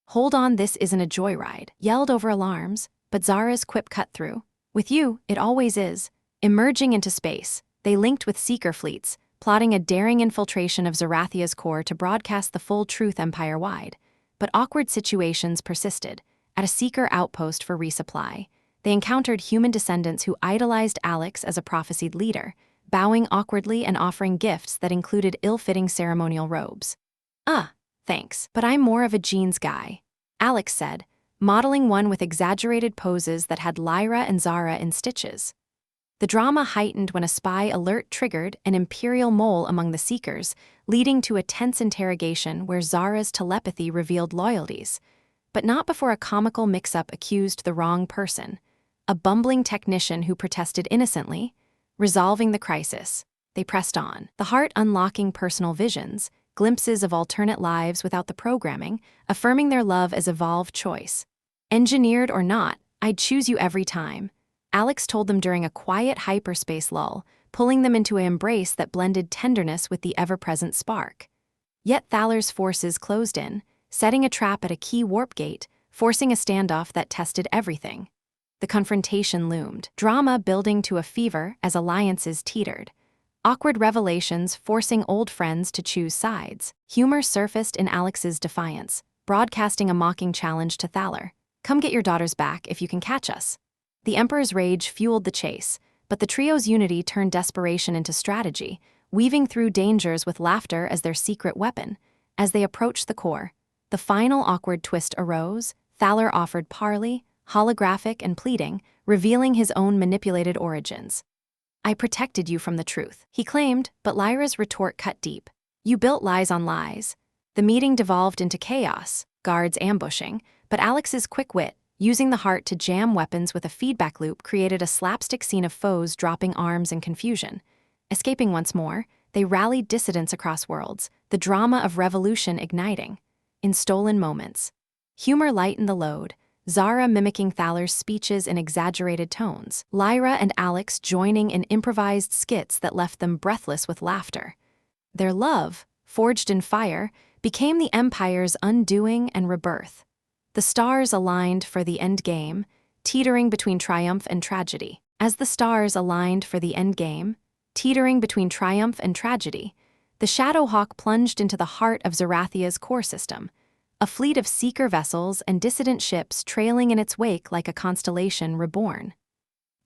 "Hold on, this isn't a joyride," yelled over alarms, but Zara's quip cut through. "With you, it always is." Emerging into space, they linked with Seeker fleets, plotting a daring infiltration of Zarathia's core to broadcast the full truth empire-wide. But awkward situations persisted. At a Seeker outpost for resupply, they encountered human descendants who idolized Alex as a prophesied leader, bowing awkwardly and offering gifts that included ill-fitting ceremonial robes. Thanks, but I'm more of a jeans guy," Alex said, modeling one with exaggerated poses that had Lyra and Zara in stitches. The drama heightened when a spy alert triggered an imperial mole among the Seekers, leading to a tense interrogation where Zara's telepathy revealed loyalties. But not before a comical mix-up accused the wrong person, a bumbling technician who protested innocently. Resolving the crisis, they pressed on, the heart unlocking personal visions, glimpses of alternate lives without the programming, affirming their love as evolved choice. "Engineered or not, I'd choose you every time," Alex told them during a quiet hyperspace lull, pulling them into an embrace that blended tenderness with the ever-present spark. Yet Thaler's forces closed in, setting a trap at a key warp gate, forcing a standoff that tested everything. The confrontation loomed, drama building to a fever as alliances teetered. Awkward revelations forcing old friends to choose sides. Humor surfaced in Alex's defiance, broadcasting a mocking challenge to Thaler. "Come get your daughters back if you can catch us." The Emperor's rage fueled the chase, but the trio's unity turned desperation into strategy, weaving through dangers with laughter as their secret weapon. As they approached the core, the final awkward twist arose. Thaler offered parley, holographic and pleading, revealing his own manipulated origins. "I protected you from the truth," he claimed, but Lyra's retort cut deep. "You built lies on lies." The meeting devolved into chaos, guards ambushing, but Alex's quick wit, using the heart to jam weapons with a feedback loop, created a slapstick scene of foes dropping arms in confusion. Escaping once more, they rallied dissidents across worlds, the drama of revolution igniting. In stolen moments, humor lightened the load, Zara mimicking Thaler's speeches in exaggerated tones, Lyra and Alex joining in improvised skits that left them breathless with laughter. Their love, forged in fire, became the Empire's undoing and rebirth. The stars aligned for the endgame, teetering between triumph and tragedy. As the stars aligned for the endgame, teetering between triumph and tragedy, the Shadowhawk plunged into the heart of Zarathia's core system, a fleet of Seeker vessels and dissident ships trailing in its wake like a constellation reborn.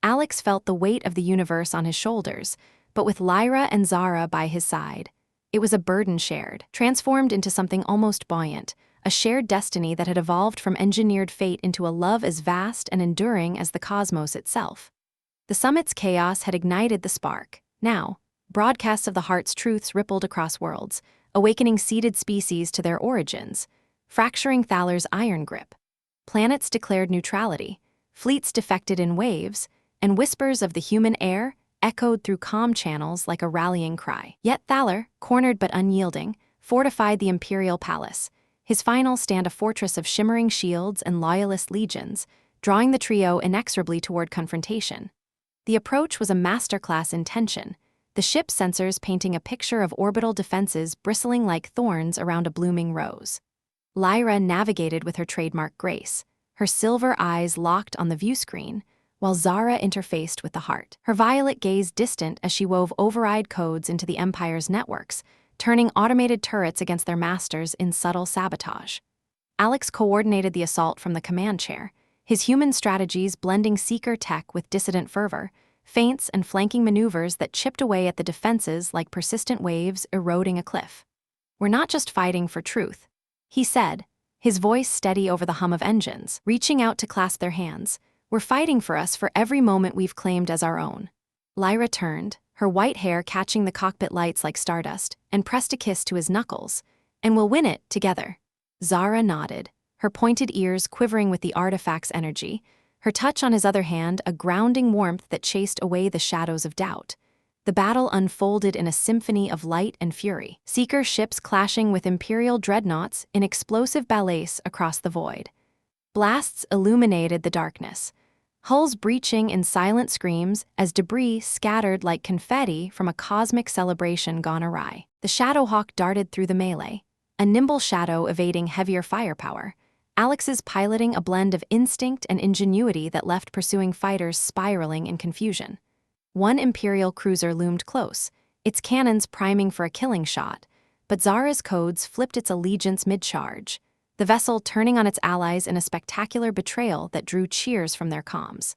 Alex felt the weight of the universe on his shoulders, but with Lyra and Zara by his side, it was a burden shared, transformed into something almost buoyant, a shared destiny that had evolved from engineered fate into a love as vast and enduring as the cosmos itself. The summit's chaos had ignited the spark. Now, broadcasts of the heart's truths rippled across worlds, awakening seeded species to their origins, fracturing Thaler's iron grip. Planets declared neutrality, fleets defected in waves, and whispers of the human heir echoed through comm channels like a rallying cry. Yet Thaler, cornered but unyielding, fortified the imperial palace, his final stand a fortress of shimmering shields and loyalist legions, drawing the trio inexorably toward confrontation. The approach was a masterclass in tension, the ship's sensors painting a picture of orbital defenses bristling like thorns around a blooming rose. Lyra navigated with her trademark grace, her silver eyes locked on the viewscreen, while Zara interfaced with the heart, her violet gaze distant as she wove override codes into the Empire's networks, turning automated turrets against their masters in subtle sabotage. Alex coordinated the assault from the command chair, his human strategies blending seeker tech with dissident fervor, feints and flanking maneuvers that chipped away at the defenses like persistent waves eroding a cliff. "We're not just fighting for truth," he said, his voice steady over the hum of engines, reaching out to clasp their hands. "We're fighting for us for every moment we've claimed as our own." Lyra turned, her white hair catching the cockpit lights like stardust, and pressed a kiss to his knuckles. "And we'll win it together." Zara nodded, her pointed ears quivering with the artifact's energy, her touch on his other hand a grounding warmth that chased away the shadows of doubt. The battle unfolded in a symphony of light and fury, seeker ships clashing with imperial dreadnoughts in explosive ballets across the void. Blasts illuminated the darkness, hulls breaching in silent screams as debris scattered like confetti from a cosmic celebration gone awry. The Shadowhawk darted through the melee, a nimble shadow evading heavier firepower, Alex's piloting a blend of instinct and ingenuity that left pursuing fighters spiraling in confusion. One Imperial cruiser loomed close, its cannons priming for a killing shot, but Zara's codes flipped its allegiance mid-charge, the vessel turning on its allies in a spectacular betrayal that drew cheers from their comms.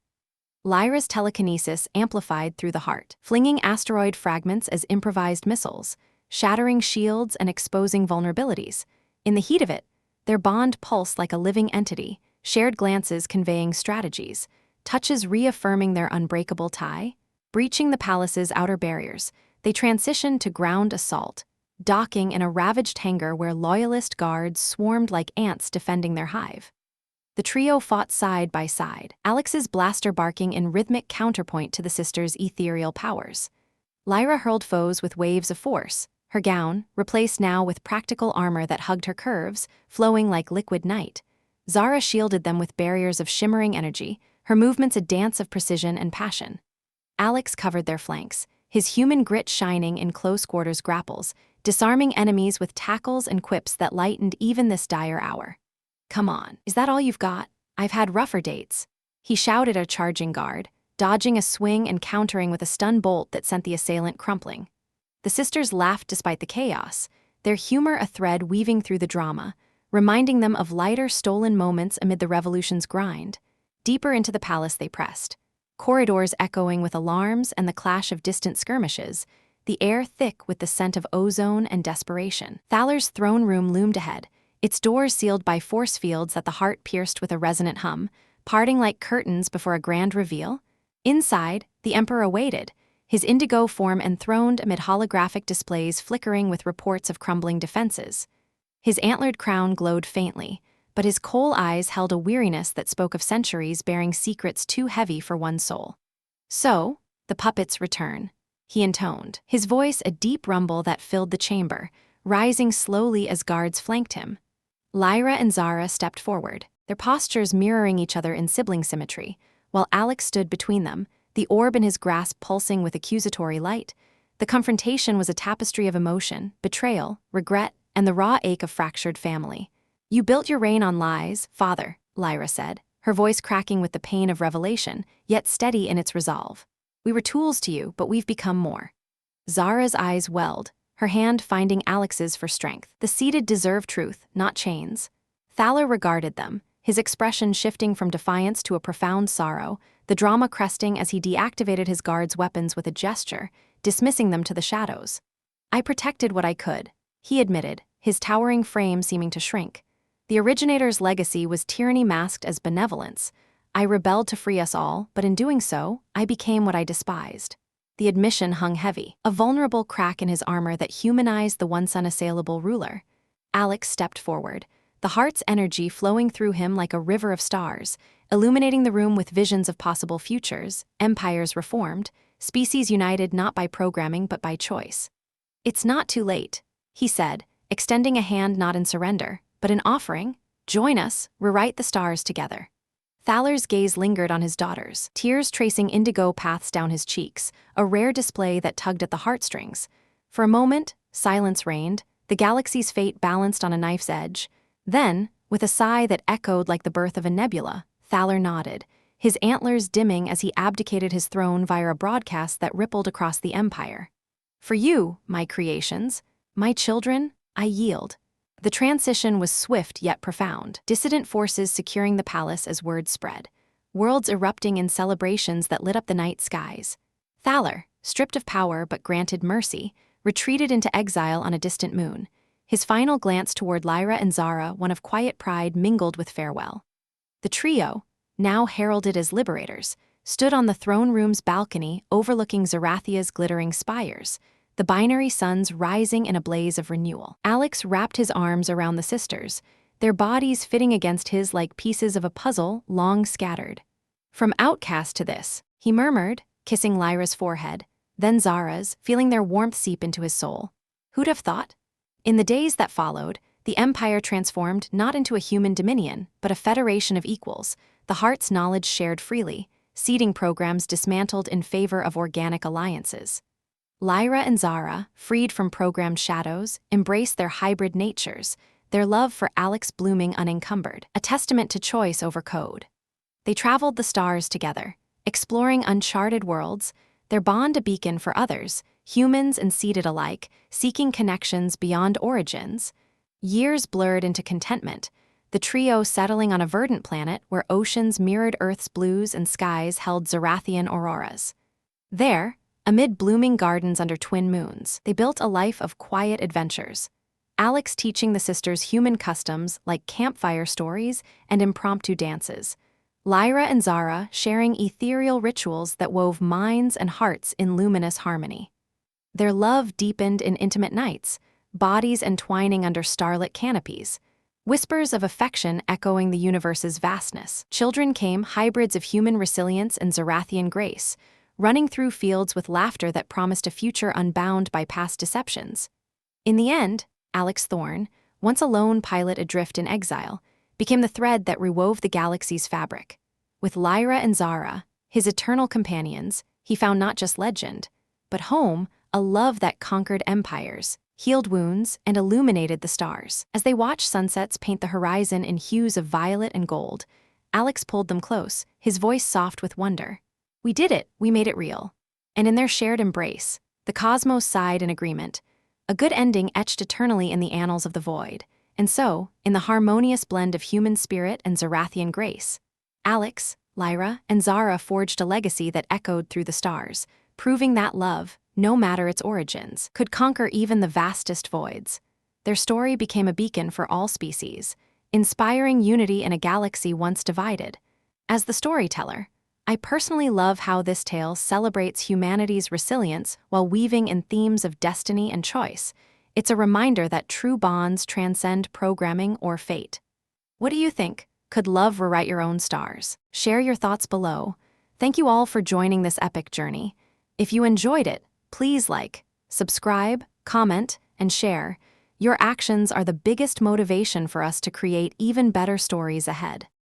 Lyra's telekinesis amplified through the heart, flinging asteroid fragments as improvised missiles, shattering shields and exposing vulnerabilities. In the heat of it, their bond pulsed like a living entity, shared glances conveying strategies, touches reaffirming their unbreakable tie. Breaching the palace's outer barriers, they transitioned to ground assault, docking in a ravaged hangar where loyalist guards swarmed like ants defending their hive. The trio fought side by side, Alex's blaster barking in rhythmic counterpoint to the sisters' ethereal powers. Lyra hurled foes with waves of force, her gown, replaced now with practical armor that hugged her curves, flowing like liquid night. Zara shielded them with barriers of shimmering energy, her movements a dance of precision and passion. Alex covered their flanks, his human grit shining in close-quarters grapples, disarming enemies with tackles and quips that lightened even this dire hour. "Come on, is that all you've got? I've had rougher dates," he shouted at a charging guard, dodging a swing and countering with a stun bolt that sent the assailant crumpling. The sisters laughed despite the chaos, their humor a thread weaving through the drama, reminding them of lighter stolen moments amid the revolution's grind. Deeper into the palace they pressed, corridors echoing with alarms and the clash of distant skirmishes, the air thick with the scent of ozone and desperation. Thaler's throne room loomed ahead, its doors sealed by force fields that the heart pierced with a resonant hum, parting like curtains before a grand reveal. Inside, the Emperor awaited, his indigo form enthroned amid holographic displays flickering with reports of crumbling defenses. His antlered crown glowed faintly, but his coal eyes held a weariness that spoke of centuries bearing secrets too heavy for one soul. "So, the puppets return," he intoned, his voice a deep rumble that filled the chamber, rising slowly as guards flanked him. Lyra and Zara stepped forward, their postures mirroring each other in sibling symmetry, while Alex stood between them, the orb in his grasp pulsing with accusatory light. The confrontation was a tapestry of emotion, betrayal, regret, and the raw ache of fractured family. "You built your reign on lies, father," Lyra said, her voice cracking with the pain of revelation, yet steady in its resolve. "We were tools to you, but we've become more." Zara's eyes welled, her hand finding Alex's for strength. The seated deserve truth, not chains. Thaler regarded them, his expression shifting from defiance to a profound sorrow, the drama cresting as he deactivated his guards' weapons with a gesture, dismissing them to the shadows. "I protected what I could," he admitted, his towering frame seeming to shrink. "The originator's legacy was tyranny masked as benevolence. I rebelled to free us all, but in doing so, I became what I despised." The admission hung heavy, a vulnerable crack in his armor that humanized the once unassailable ruler. Alex stepped forward, the heart's energy flowing through him like a river of stars, illuminating the room with visions of possible futures, empires reformed, species united not by programming but by choice. "It's not too late," he said, extending a hand not in surrender, but in offering. "Join us, rewrite the stars together." Thaler's gaze lingered on his daughters, tears tracing indigo paths down his cheeks, a rare display that tugged at the heartstrings. For a moment, silence reigned, the galaxy's fate balanced on a knife's edge. Then, with a sigh that echoed like the birth of a nebula, Thaler nodded, his antlers dimming as he abdicated his throne via a broadcast that rippled across the empire. "For you, my creations, my children, I yield." The transition was swift yet profound, dissident forces securing the palace as word spread, worlds erupting in celebrations that lit up the night skies. Thaler, stripped of power but granted mercy, retreated into exile on a distant moon, his final glance toward Lyra and Zara one of quiet pride mingled with farewell. The trio, now heralded as liberators, stood on the throne room's balcony overlooking Zarathia's glittering spires, the binary suns rising in a blaze of renewal. Alex wrapped his arms around the sisters, their bodies fitting against his like pieces of a puzzle long scattered. "From Outcast to this," he murmured, kissing Lyra's forehead, then Zara's, feeling their warmth seep into his soul. Who'd have thought? In the days that followed, the Empire transformed not into a human dominion, but a federation of equals, the heart's knowledge shared freely, seeding programs dismantled in favor of organic alliances. Lyra and Zara, freed from programmed shadows, embraced their hybrid natures, their love for Alex blooming unencumbered, a testament to choice over code. They traveled the stars together, exploring uncharted worlds, their bond a beacon for others, humans and seeded alike, seeking connections beyond origins. Years blurred into contentment, the trio settling on a verdant planet where oceans mirrored Earth's blues and skies held Zarathian auroras. There, amid blooming gardens under twin moons, they built a life of quiet adventures. Alex teaching the sisters human customs like campfire stories and impromptu dances. Lyra and Zara sharing ethereal rituals that wove minds and hearts in luminous harmony. Their love deepened in intimate nights, bodies entwining under starlit canopies, whispers of affection echoing the universe's vastness. Children came, hybrids of human resilience and Zarathian grace, running through fields with laughter that promised a future unbound by past deceptions. In the end, Alex Thorne, once a lone pilot adrift in exile, became the thread that rewove the galaxy's fabric. With Lyra and Zara, his eternal companions, he found not just legend, but home, a love that conquered empires, healed wounds, and illuminated the stars. As they watched sunsets paint the horizon in hues of violet and gold, Alex pulled them close, his voice soft with wonder. "We did it, we made it real." And in their shared embrace, the cosmos sighed in agreement, a good ending etched eternally in the annals of the void. And so, in the harmonious blend of human spirit and Zarathian grace, Alex, Lyra, and Zara forged a legacy that echoed through the stars, proving that love, no matter its origins, could conquer even the vastest voids. Their story became a beacon for all species, inspiring unity in a galaxy once divided. As the storyteller, I personally love how this tale celebrates humanity's resilience while weaving in themes of destiny and choice. It's a reminder that true bonds transcend programming or fate. What do you think? Could love rewrite your own stars? Share your thoughts below. Thank you all for joining this epic journey. If you enjoyed it, please like, subscribe, comment, and share. Your actions are the biggest motivation for us to create even better stories ahead.